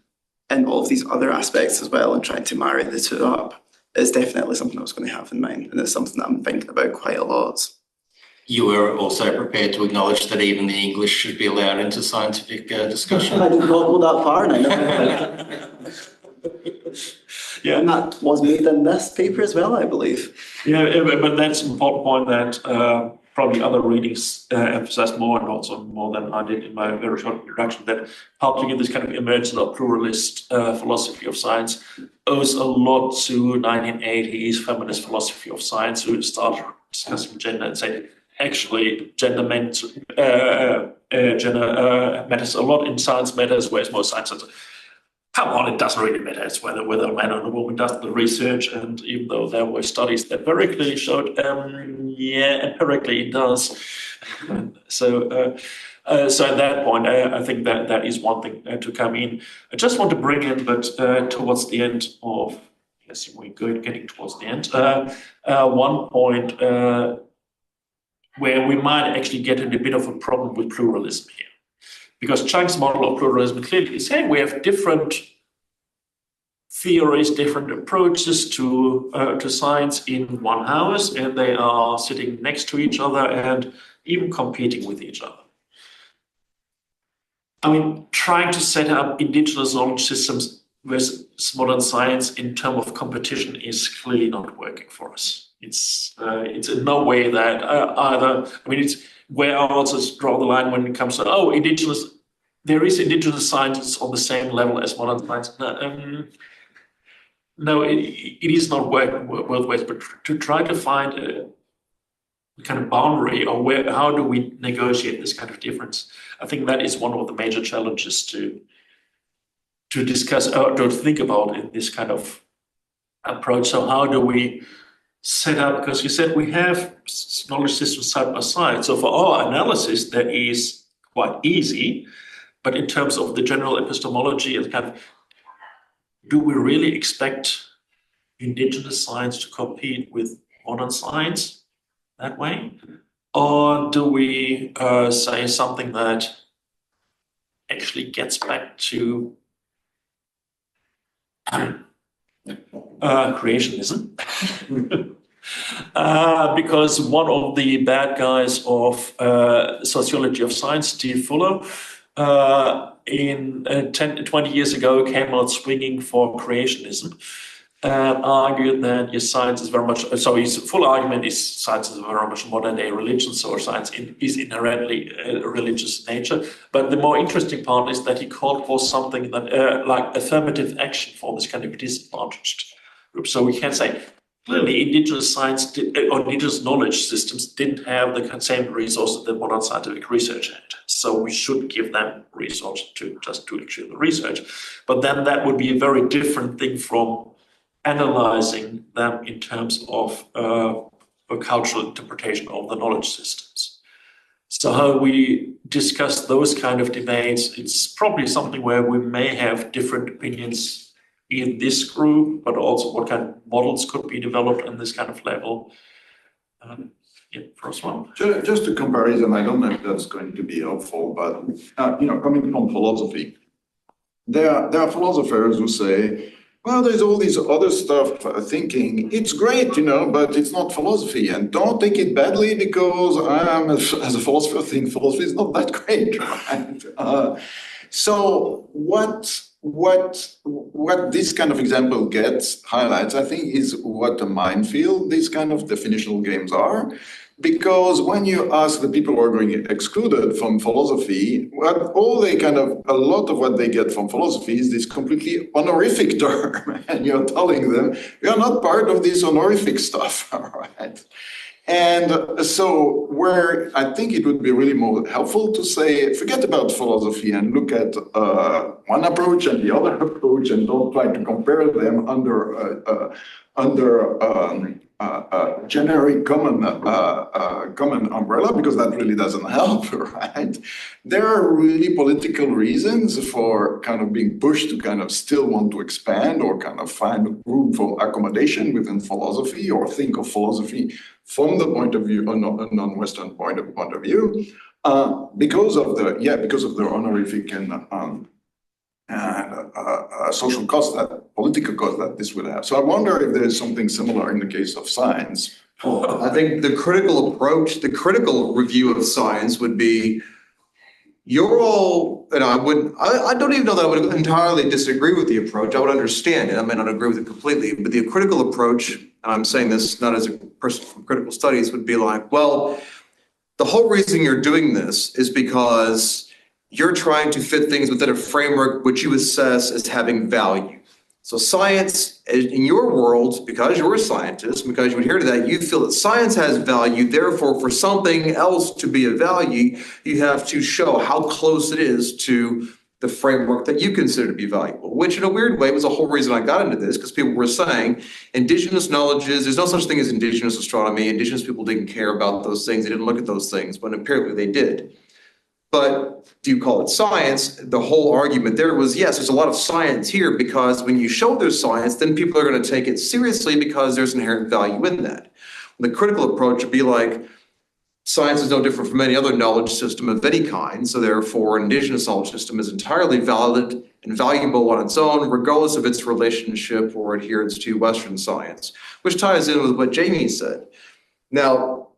in all of these other aspects as well, and trying to marry the two up is definitely something I was going to have in mind, and it's something that I'm thinking about quite a lot. You were also prepared to acknowledge that even the English should be allowed into scientific discussion. I did not go that far, and I never Yeah. And that was made in this paper as well, I believe. Yeah, but that's an important point that probably other readings emphasize more, and also more than I did in my very short introduction, that publishing in this kind of emergent or pluralist philosophy of science owes a lot to 1980s feminist philosophy of science, who started discussing gender and saying, actually, gender matters a lot in science matters, whereas most science says, come on, it doesn't really matter. It's whether a man or a woman does the research. And even though there were studies that very clearly showed, empirically it does. So at that point, I think that is one thing to come in. I just want to bring in, but towards the end of, yes, we're getting towards the end, one point where we might actually get in a bit of a problem with pluralism here. Because Chang's model of pluralism clearly is saying we have different theories, different approaches to science in one house, and they are sitting next to each other and even competing with each other. I mean, trying to set up indigenous knowledge systems with modern science in terms of competition is clearly not working for us. It's in no way that either. I mean, it's where I also draw the line when it comes to indigenous. There is indigenous science on the same level as modern science. No, it is not working both ways. But to try to find a kind of boundary, or how do we negotiate this kind of difference? I think that is one of the major challenges to discuss or to think about in this kind of approach. So how do we set up, because you said we have knowledge systems side by side. So for our analysis, that is quite easy. But in terms of the general epistemology and kind of, do we really expect indigenous science to compete with modern science that way? Or do we say something that actually gets back to creationism? Because one of the bad guys of sociology of science, Steve Fuller, 20 years ago came out swinging for creationism and argued that your science is very much, so his full argument is science is very much modern day religion, so science is inherently religious nature. But the more interesting part is that he called for something that like affirmative action for this kind of disadvantaged group. So we can say, clearly, indigenous science or indigenous knowledge systems didn't have the same resources that modern scientific research had. So we should give them resources to just do actually the research. But then that would be a very different thing from analyzing them in terms of a cultural interpretation of the knowledge systems. So how we discuss those kind of debates, it's probably something where we may have different opinions in this group, but also what kind of models could be developed on this kind of level. First one. Just a comparison, I don't know if that's going to be helpful, but coming from philosophy, there are philosophers who say, well, there's all this other stuff thinking, it's great, but it's not philosophy, and don't take it badly because as a philosopher, think philosophy is not that great, right? So what this kind of example highlights, I think, is what a minefield these kind of definitional games are. Because when you ask the people who are going excluded from philosophy, a lot of what they get from philosophy is this completely honorific term. And you're telling them, you're not part of this honorific stuff, all right? And so where I think it would be really more helpful to say, forget about philosophy and look at one approach and the other approach and don't try to compare them under generic common umbrella, because that really doesn't help, right? There are really political reasons for kind of being pushed to kind of still want to expand or kind of find room for accommodation within philosophy or think of philosophy from the point of view, a non-Western point of view, because of the honorific and social cost, political cost that this will have. So I wonder if there is something similar in the case of science. I think the critical approach, the critical review of science would be, you're all, and I don't even know that I would entirely disagree with the approach. I would understand it. I may not agree with it completely, but the critical approach, and I'm saying this not as a person from critical studies, would be like, well, the whole reason you're doing this is because you're trying to fit things within a framework which you assess as having value. So science, in your world, because you're a scientist, because you adhere to that, you feel that science has value. Therefore, for something else to be of value, you have to show how close it is to the framework that you consider to be valuable, which in a weird way was the whole reason I got into this, because people were saying indigenous knowledges, there's no such thing as indigenous astronomy. Indigenous people didn't care about those things. They didn't look at those things, but empirically they did. But do you call it science? The whole argument there was, yes, there's a lot of science here, because when you show there's science, then people are going to take it seriously because there's inherent value in that. The critical approach would be like, science is no different from any other knowledge system of any kind. So therefore, an indigenous knowledge system is entirely valid and valuable on its own, regardless of its relationship or adherence to Western science, which ties in with what Jamie said. Now,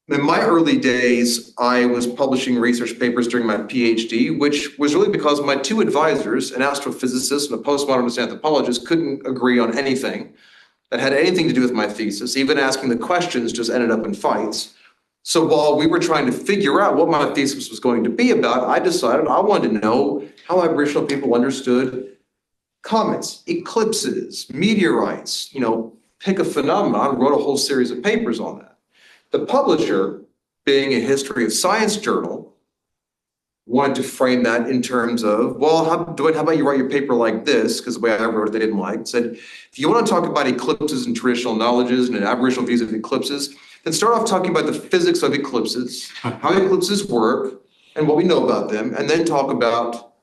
in my early days, I was publishing research papers during my PhD, which was really because my two advisors, an astrophysicist and a postmodernist anthropologist, couldn't agree on anything that had anything to do with my thesis. Even asking the questions just ended up in fights. So while we were trying to figure out what my thesis was going to be about, I decided I wanted to know how Aboriginal people understood comets, eclipses, meteorites, pick a phenomenon, wrote a whole series of papers on that. The publisher, being a history of science journal, wanted to frame that in terms of, well, Dwight, how about you write your paper like this? Because the way I wrote it, they didn't like. Said, if you want to talk about eclipses and traditional knowledges and Aboriginal views of eclipses, then start off talking about the physics of eclipses, how eclipses work, and what we know about them, and then talk about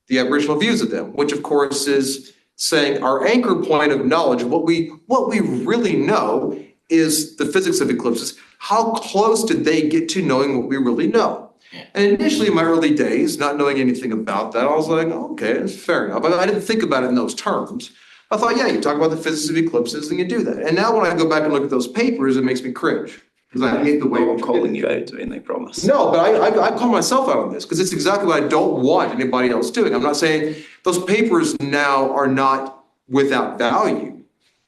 the Aboriginal views of them, which of course is saying our anchor point of knowledge, what we really know is the physics of eclipses. How close did they get to knowing what we really know? And initially in my early days, not knowing anything about that, I was like, okay, that's fair enough. I didn't think about it in those terms. I thought, yeah, you talk about the physics of eclipses and you do that. And now when I go back and look at those papers, it makes me cringe. Because I hate the way I'm calling you out doing, I promise. No, but I call myself out on this because it's exactly what I don't want anybody else doing. I'm not saying those papers now are not without value,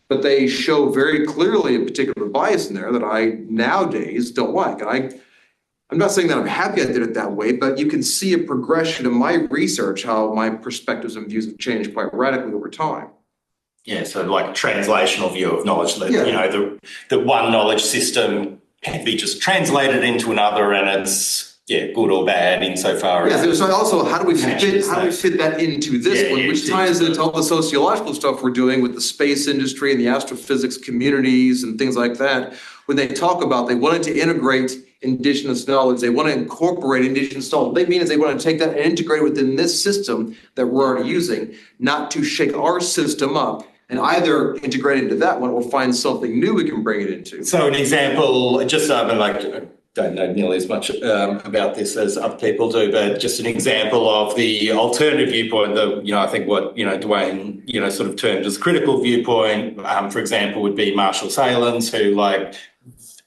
but they show very clearly a particular bias in there that I nowadays don't like. And I'm not saying that I'm happy I did it that way, but you can see a progression in my research, how my perspectives and views have changed quite radically over time. Yeah, so like a translational view of knowledge, that that one knowledge system can be just translated into another, and it's good or bad insofar as. Yeah, so also how do we fit that into this one, which ties into all the sociological stuff we're doing with the space industry and the astrophysics communities and things like that. When they talk about they wanted to integrate Indigenous knowledge, they want to incorporate Indigenous knowledge. What they mean is they want to take that and integrate within this system that we're already using, not to shake our system up and either integrate into that one or find something new we can bring it into. So an example, just I don't know nearly as much about this as other people do, but just an example of the alternative viewpoint, I think what, Dwayne, sort of termed as critical viewpoint, for example, would be Marshall Sahlins, who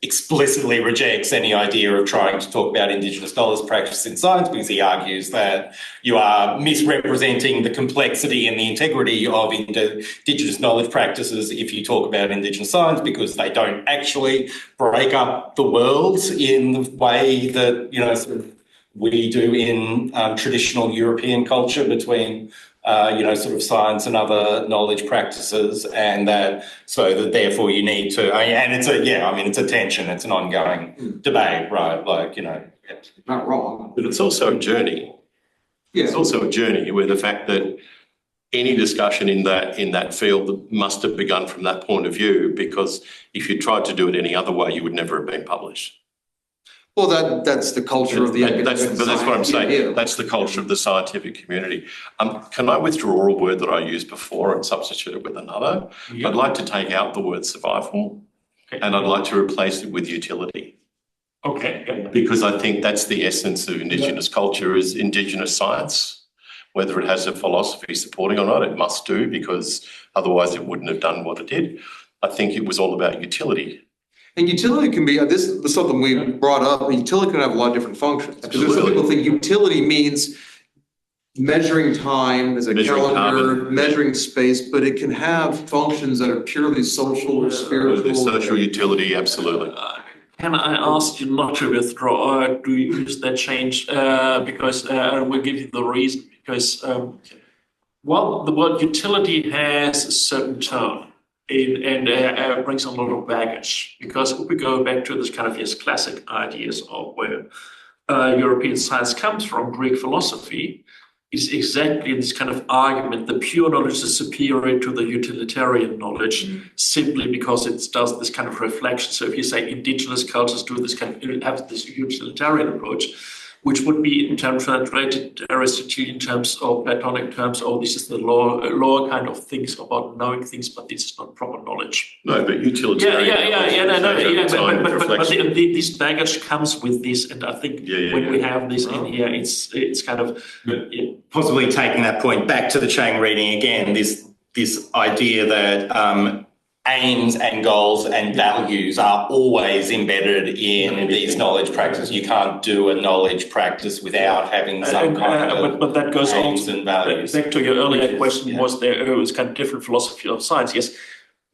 explicitly rejects any idea of trying to talk about Indigenous knowledge practice in science because he argues that you are misrepresenting the complexity and the integrity of Indigenous knowledge practices if you talk about Indigenous science, because they don't actually break up the world in the way that, sort of we do in traditional European culture between sort of science and other knowledge practices, and that therefore you need to, and it's a tension, it's an ongoing debate, right? Not wrong. But it's also a journey. Yeah. It's also a journey where the fact that any discussion in that field must have begun from that point of view, because if you tried to do it any other way, you would never have been published. Well, that's the culture of the that's what I'm saying. Yeah. That's the culture of the scientific community. Can I withdraw a word that I used before and substitute it with another? Yep. I'd like to take out the word survival, and I'd like to replace it with utility. Okay. Because I think that's the essence of Indigenous culture, is Indigenous science. Whether it has a philosophy supporting or not, it must do, because otherwise it wouldn't have done what it did. I think it was all about utility. And utility can be, this is something we brought up, utility can have a lot of different functions. Because some people think utility means measuring time as a calendar, measuring space, but it can have functions that are purely social or spiritual. Social utility, absolutely. Can I ask you not to withdraw, or do you use that change? Because I will give you the reason. Because, the word utility has a certain tone. And brings a lot of baggage, because if we go back to this kind of classic ideas of where European science comes from, Greek philosophy, is exactly this kind of argument: the pure knowledge is superior to the utilitarian knowledge, simply because it does this kind of reflection. So if you say Indigenous cultures do this have this utilitarian approach, which would be in terms translated Aristotelian terms or Platonic terms, oh, this is the lower kind of things about knowing things, but this is not proper knowledge. No, but utilitarian. But this baggage comes with this, and I think when we have this in here, it's kind of possibly taking that point back to the Chang reading again. This idea that aims and goals and values are always embedded in these knowledge practices. You can't do a knowledge practice without having some kind of but that goes aims and values. Back to your earlier question, was there is kind of different philosophy of science?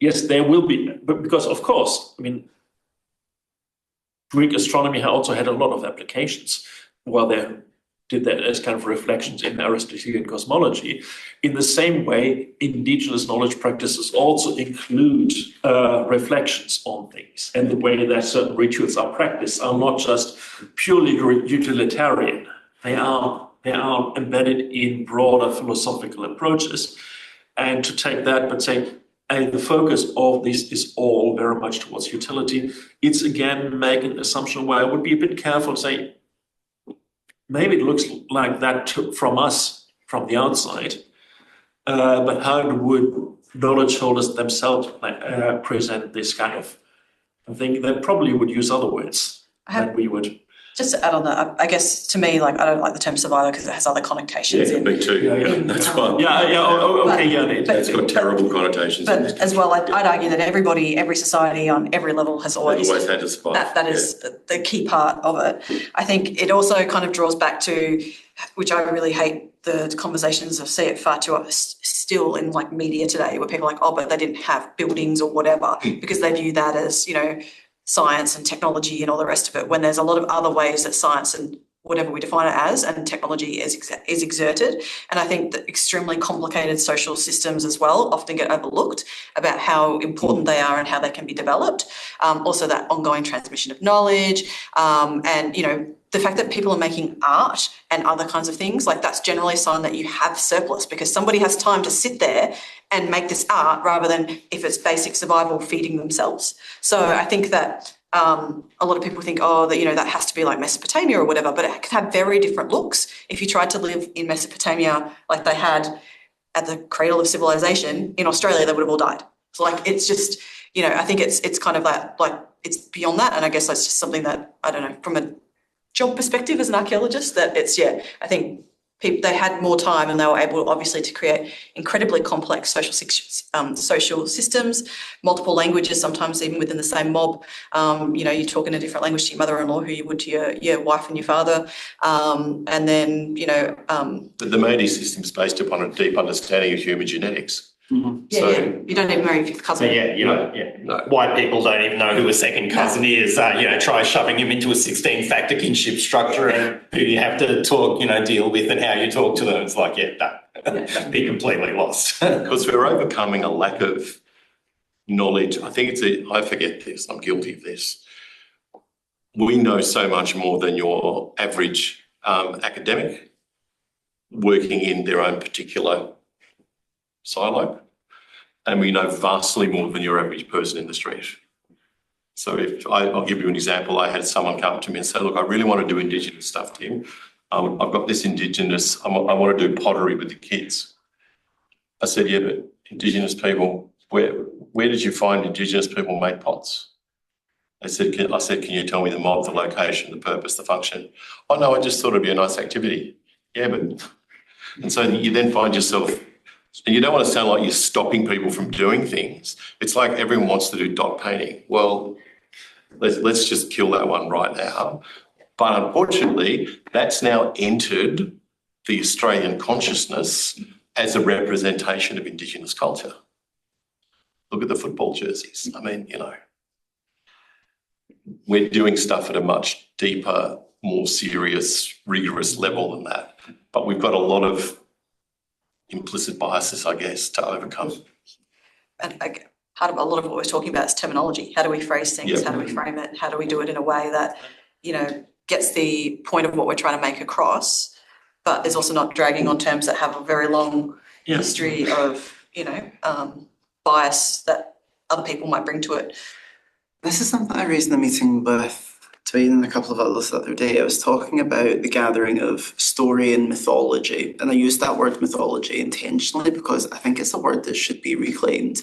Yes, there will be, but because of course, I mean, Greek astronomy also had a lot of applications while they did that as kind of reflections in Aristotelian cosmology. In the same way, indigenous knowledge practices also include reflections on things, and the way that certain rituals are practiced are not just purely utilitarian. They are embedded in broader philosophical approaches. And to take that, but say, the focus of this is all very much towards utility. It's again making an assumption where I would be a bit careful, say, maybe it looks like that from us, from the outside, but how would knowledge holders themselves present this kind of thing? They probably would use other words than we would. Just to add on that, I guess to me, like, I don't like the term survivor because it has other connotations. Me too. That's fine. It's got terrible connotations. But as well, I'd argue that every society on every level has always had to survive. That is the key part of it. I think it also kind of draws back to, which I really hate, the conversations I see it far too still in like media today, where people are like, oh, but they didn't have buildings or whatever, because they view that as, science and technology and all the rest of it, when there's a lot of other ways that science and whatever we define it as and technology is exerted. And I think that extremely complicated social systems as well often get overlooked about how important they are and how they can be developed. Also that ongoing transmission of knowledge, and the fact that people are making art and other kinds of things, like that's generally a sign that you have surplus, because somebody has time to sit there and make this art rather than, if it's basic survival, feeding themselves. So I think that a lot of people think, that has to be like Mesopotamia or whatever, but it can have very different looks. If you tried to live in Mesopotamia like they had at the cradle of civilization in Australia, they would have all died. So like, it's just, I think it's kind of that, like, it's beyond that. And I guess that's just something that, I don't know, from a job perspective as an archaeologist, that I think they had more time and they were able, obviously, to create incredibly complex social systems, multiple languages, sometimes even within the same mob. You talk in a different language to your mother-in-law who you would to your wife and your father. And then, But the Modi system is based upon a deep understanding of human genetics. Mm-hmm. You don't even marry your fifth cousin. No. White people don't even know who a second cousin is. Try shoving him into a 16-factor kinship structure and who you have to talk, deal with and how you talk to them. It's like, be completely lost. Because we're overcoming a lack of knowledge. I think I forget this, I'm guilty of this. We know so much more than your average academic working in their own particular silo, and we know vastly more than your average person in the street. So I'll give you an example. I had someone come to me and say, look, I really want to do Indigenous stuff, Tim. I've got this Indigenous, I want to do pottery with the kids. I said, yeah, but Indigenous people, where did you find Indigenous people make pots? I said, can you tell me the mob, the location, the purpose, the function? Oh, no, I just thought it'd be a nice activity. Yeah, but... And so you then find yourself... And you don't want to sound like you're stopping people from doing things. It's like everyone wants to do dot painting. Well, let's just kill that one right now. But unfortunately, that's now entered the Australian consciousness as a representation of Indigenous culture. Look at the football jerseys. I mean, we're doing stuff at a much deeper, more serious, rigorous level than that. But we've got a lot of implicit biases, I guess, to overcome. And part of a lot of what we're talking about is terminology. How do we phrase things? Yep. How do we frame it? How do we do it in a way that, gets the point of what we're trying to make across, but is also not dragging on terms that have a very long history of, bias that other people might bring to it. This is something I raised in the meeting with Dwayne and a couple of others the other day, I was talking about the gathering of story and mythology. And I used that word mythology intentionally because I think it's a word that should be reclaimed.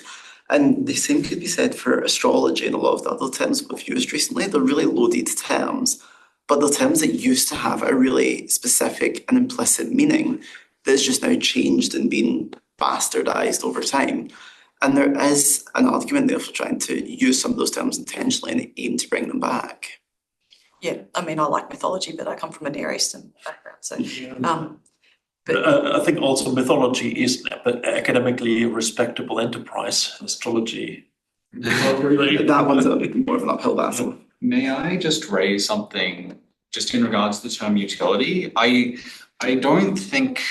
And the same could be said for astrology and a lot of the other terms we've used recently. They're really loaded terms, but the terms that used to have a really specific and implicit meaning that's just now changed and been bastardized over time. And there is an argument there for trying to use some of those terms intentionally and aim to bring them back. Yeah, I mean, I like mythology, but I come from a Near Eastern background, so. I think also mythology is an academically respectable enterprise. Astrology. That one's more of an uphill battle. May I just raise something just in regards to the term utility? I don't think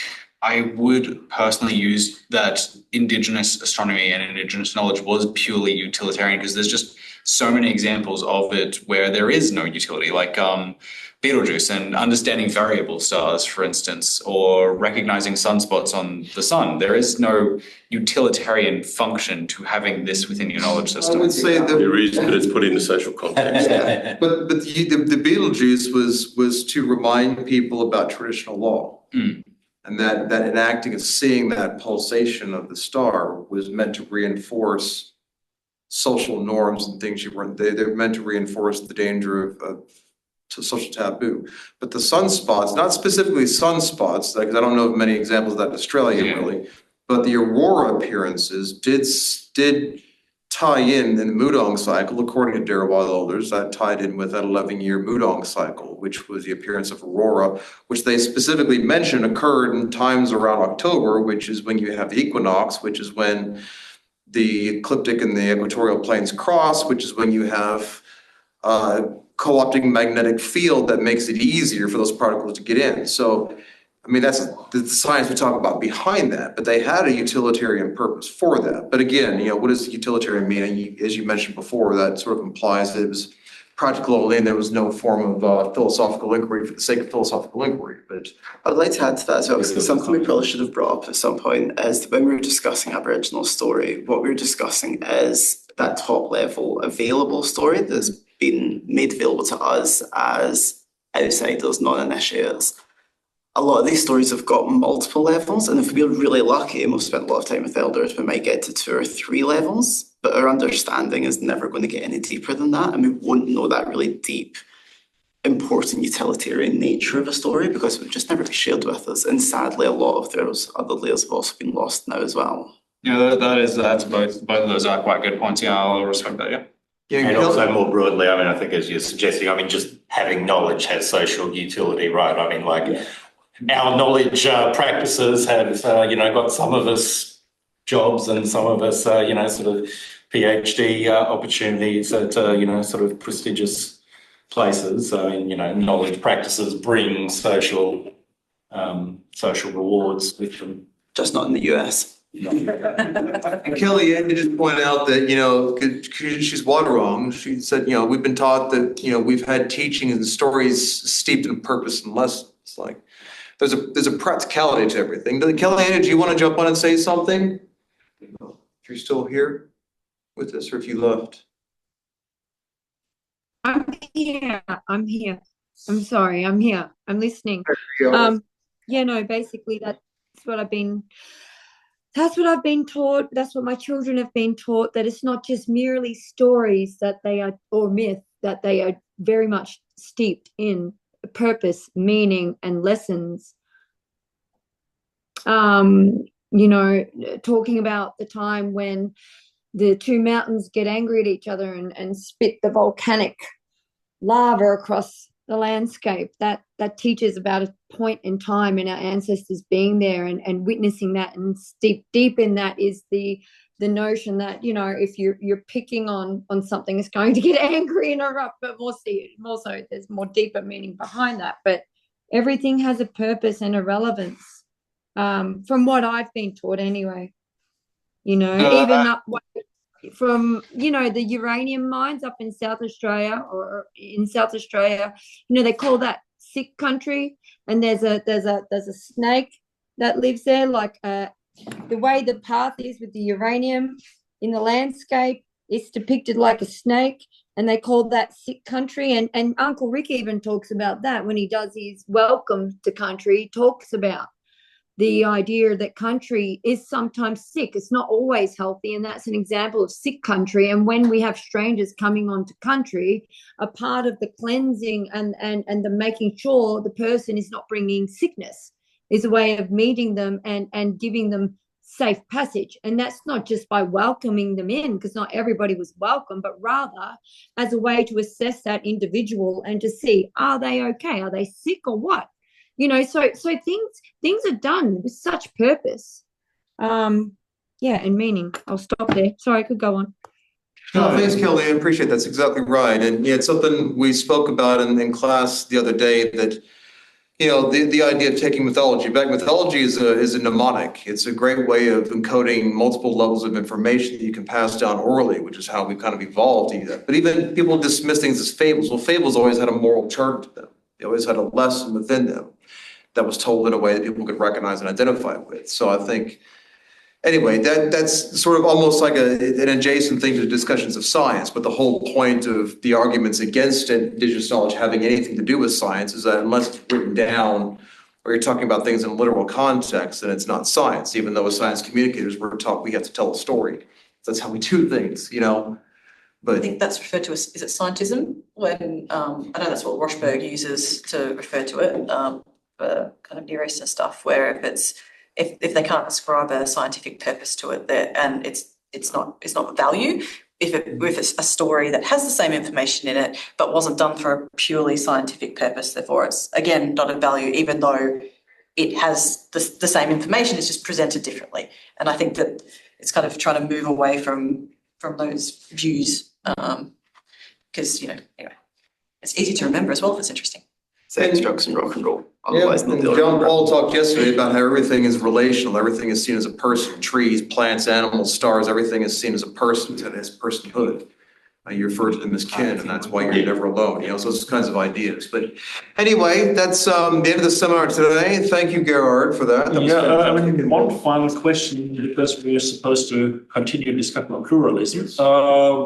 I would personally use that Indigenous astronomy and Indigenous knowledge was purely utilitarian, because there's just so many examples of it where there is no utility, like Betelgeuse and understanding variable stars, for instance, or recognizing sunspots on the sun. There is no utilitarian function to having this within your knowledge system. I would say that There is, but it's put in the social context. yeah, but the Betelgeuse was to remind people about traditional law. And that enacting and seeing that pulsation of the star was meant to reinforce social norms and things you weren't, they're meant to reinforce the danger of social taboo. But the sunspots, not specifically sunspots, because I don't know of many examples of that in Australia really, but the aurora appearances did tie in the Mudong cycle, according to Derwal elders, that tied in with that 11-year Mudong cycle, which was the appearance of aurora, which they specifically mention occurred in times around October, which is when you have the equinox, which is when the ecliptic and the equatorial planes cross, which is when you have co-opting magnetic field that makes it easier for those particles to get in. So, I mean, that's the science we talk about behind that, but they had a utilitarian purpose for that. But again, what does utilitarian mean? And as you mentioned before, that sort of implies that it was practical only and there was no form of philosophical inquiry for the sake of philosophical inquiry. But I'd like to add to that as well, because something we probably should have brought up at some point is that when we were discussing Aboriginal story, what we were discussing is that top level available story that's been made available to us as outsiders, non-initiates. A lot of these stories have got multiple levels, and if we're really lucky and we've spent a lot of time with elders, we might get to 2 or 3 levels, but our understanding is never going to get any deeper than that, and we won't know that really deep, important utilitarian nature of a story because it would just never be shared with us. And sadly, a lot of those other layers have also been lost now as well. Yeah, that's both of those are quite good points. Yeah, I'll respect that. Yeah. And also more broadly, I mean, I think as you're suggesting, I mean, just having knowledge has social utility, right? I mean, like our knowledge practices have, got some of us jobs and some of us, sort of PhD opportunities at, sort of prestigious places. So, knowledge practices bring social rewards with them. Just not in the US. And Kelly, I just point out that, 'cause she's Waterong, she said, we've been taught that, we've had teaching and stories steeped in purpose and lessons. Like there's a practicality to everything. Kelly, do you want to jump on and say something? If you're still here with us or if you left. I'm here. I'm sorry, I'm here. I'm listening. Basically that's what I've been taught. That's what my children have been taught, that it's not just merely stories that they are, or myth, that they are very much steeped in purpose, meaning, and lessons. Talking about the time when the 2 mountains get angry at each other and spit the volcanic lava across the landscape, that teaches about a point in time in our ancestors being there and witnessing that. And deep in that is the notion that, if you're picking on something, it's going to get angry and erupt, but more so there's more deeper meaning behind that. But everything has a purpose and a relevance, from what I've been taught anyway. Even up from the uranium mines up in South Australia, they call that sick country, and there's a snake that lives there. Like the way the path is with the uranium in the landscape, it's depicted like a snake, and they called that sick country. And Uncle Rick even talks about that when he does his welcome to country. He talks about the idea that country is sometimes sick. It's not always healthy, and that's an example of sick country. And when we have strangers coming onto country, a part of the cleansing and the making sure the person is not bringing sickness is a way of meeting them and giving them safe passage. And that's not just by welcoming them in, because not everybody was welcome, but rather as a way to assess that individual and to see, are they okay? Are they sick or what? You know, so things are done with such purpose, and meaning. I'll stop there. Sorry, I could go on. No, thanks, Kelly. I appreciate that's exactly right. And yeah, it's something we spoke about in class the other day, that, you know, the idea of taking mythology back. Mythology is a mnemonic. It's a great way of encoding multiple levels of information that you can pass down orally, which is how we kind of evolved to that. But even people dismiss things as fables. Well, fables always had a moral turn to them. They always had a lesson within them that was told in a way that people could recognize and identify with. So I think, anyway, that's sort of almost like an adjacent thing to discussions of science. But the whole point of the arguments against Indigenous knowledge having anything to do with science is that unless it's written down, or you're talking about things in literal context, then it's not science, even though as science communicators, we're taught we have to tell a story. That's how we do things, you know? But I think that's referred to as, is it scientism? When, I know that's what Rochberg uses to refer to it, for kind of Near Eastern stuff, where if they can't ascribe a scientific purpose to it, and it's not value. If it's a story that has the same information in it but wasn't done for a purely scientific purpose, therefore it's again not of value, even though it has the same information, it's just presented differently. And I think that it's kind of trying to move away from those views, because anyway, it's easy to remember as well if it's interesting. Sex, drugs, and rock and roll. Yeah, and John Paul talked yesterday about how everything is relational. Everything is seen as a person. Trees, plants, animals, stars, everything is seen as a person, and as personhood. You refer to them as kin, and that's why you're never alone. So those kinds of ideas. But anyway, that's the end of the seminar today. Thank you, Gerhard, for that. One final question, because we are supposed to continue discussion on pluralism.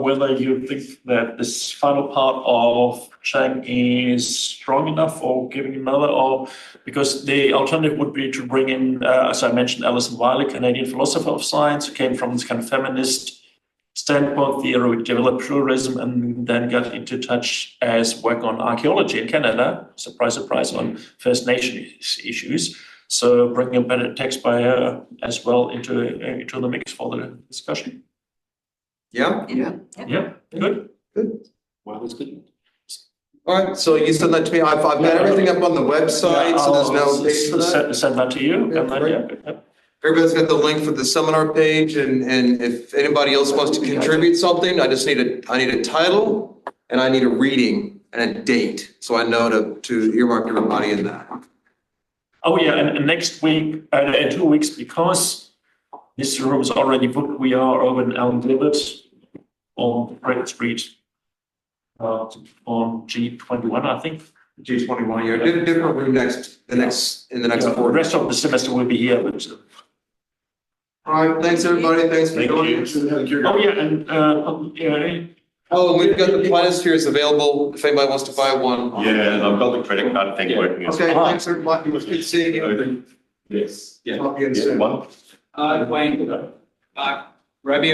Whether you think that this final part of Chang is strong enough, or giving another, or because the alternative would be to bring in, as I mentioned, Alison Wiley, Canadian philosopher of science, who came from this kind of feminist standpoint theory, developed pluralism, and then got into touch as work on archaeology in Canada, surprise, surprise, on First Nation issues. So bringing a better text by her as well into the mix for the discussion. Yeah, good. Well, it's good. All right, so you send that to me. I've got everything up on the website, so there's no page for that. Send that to you, and then Everybody's got the link for the seminar page, and if anybody else wants to contribute something, I need a title, and I need a reading and a date, so I know to earmark everybody in that. Oh yeah, and next week, in 2 weeks, because this room is already booked, we are over in Allen Gilbert on Great Street, on G21, I think. G21, yeah, different room in the next quarter. The rest of the semester will be here, but. All right, thanks everybody. Thanks for joining. Oh yeah, and oh, we've got the planispheres available if anybody wants to buy one. Yeah, I've got the credit card thing working. Okay, thanks everybody. It was good seeing you. Yes. Talk again soon. Wayne, Rabbi.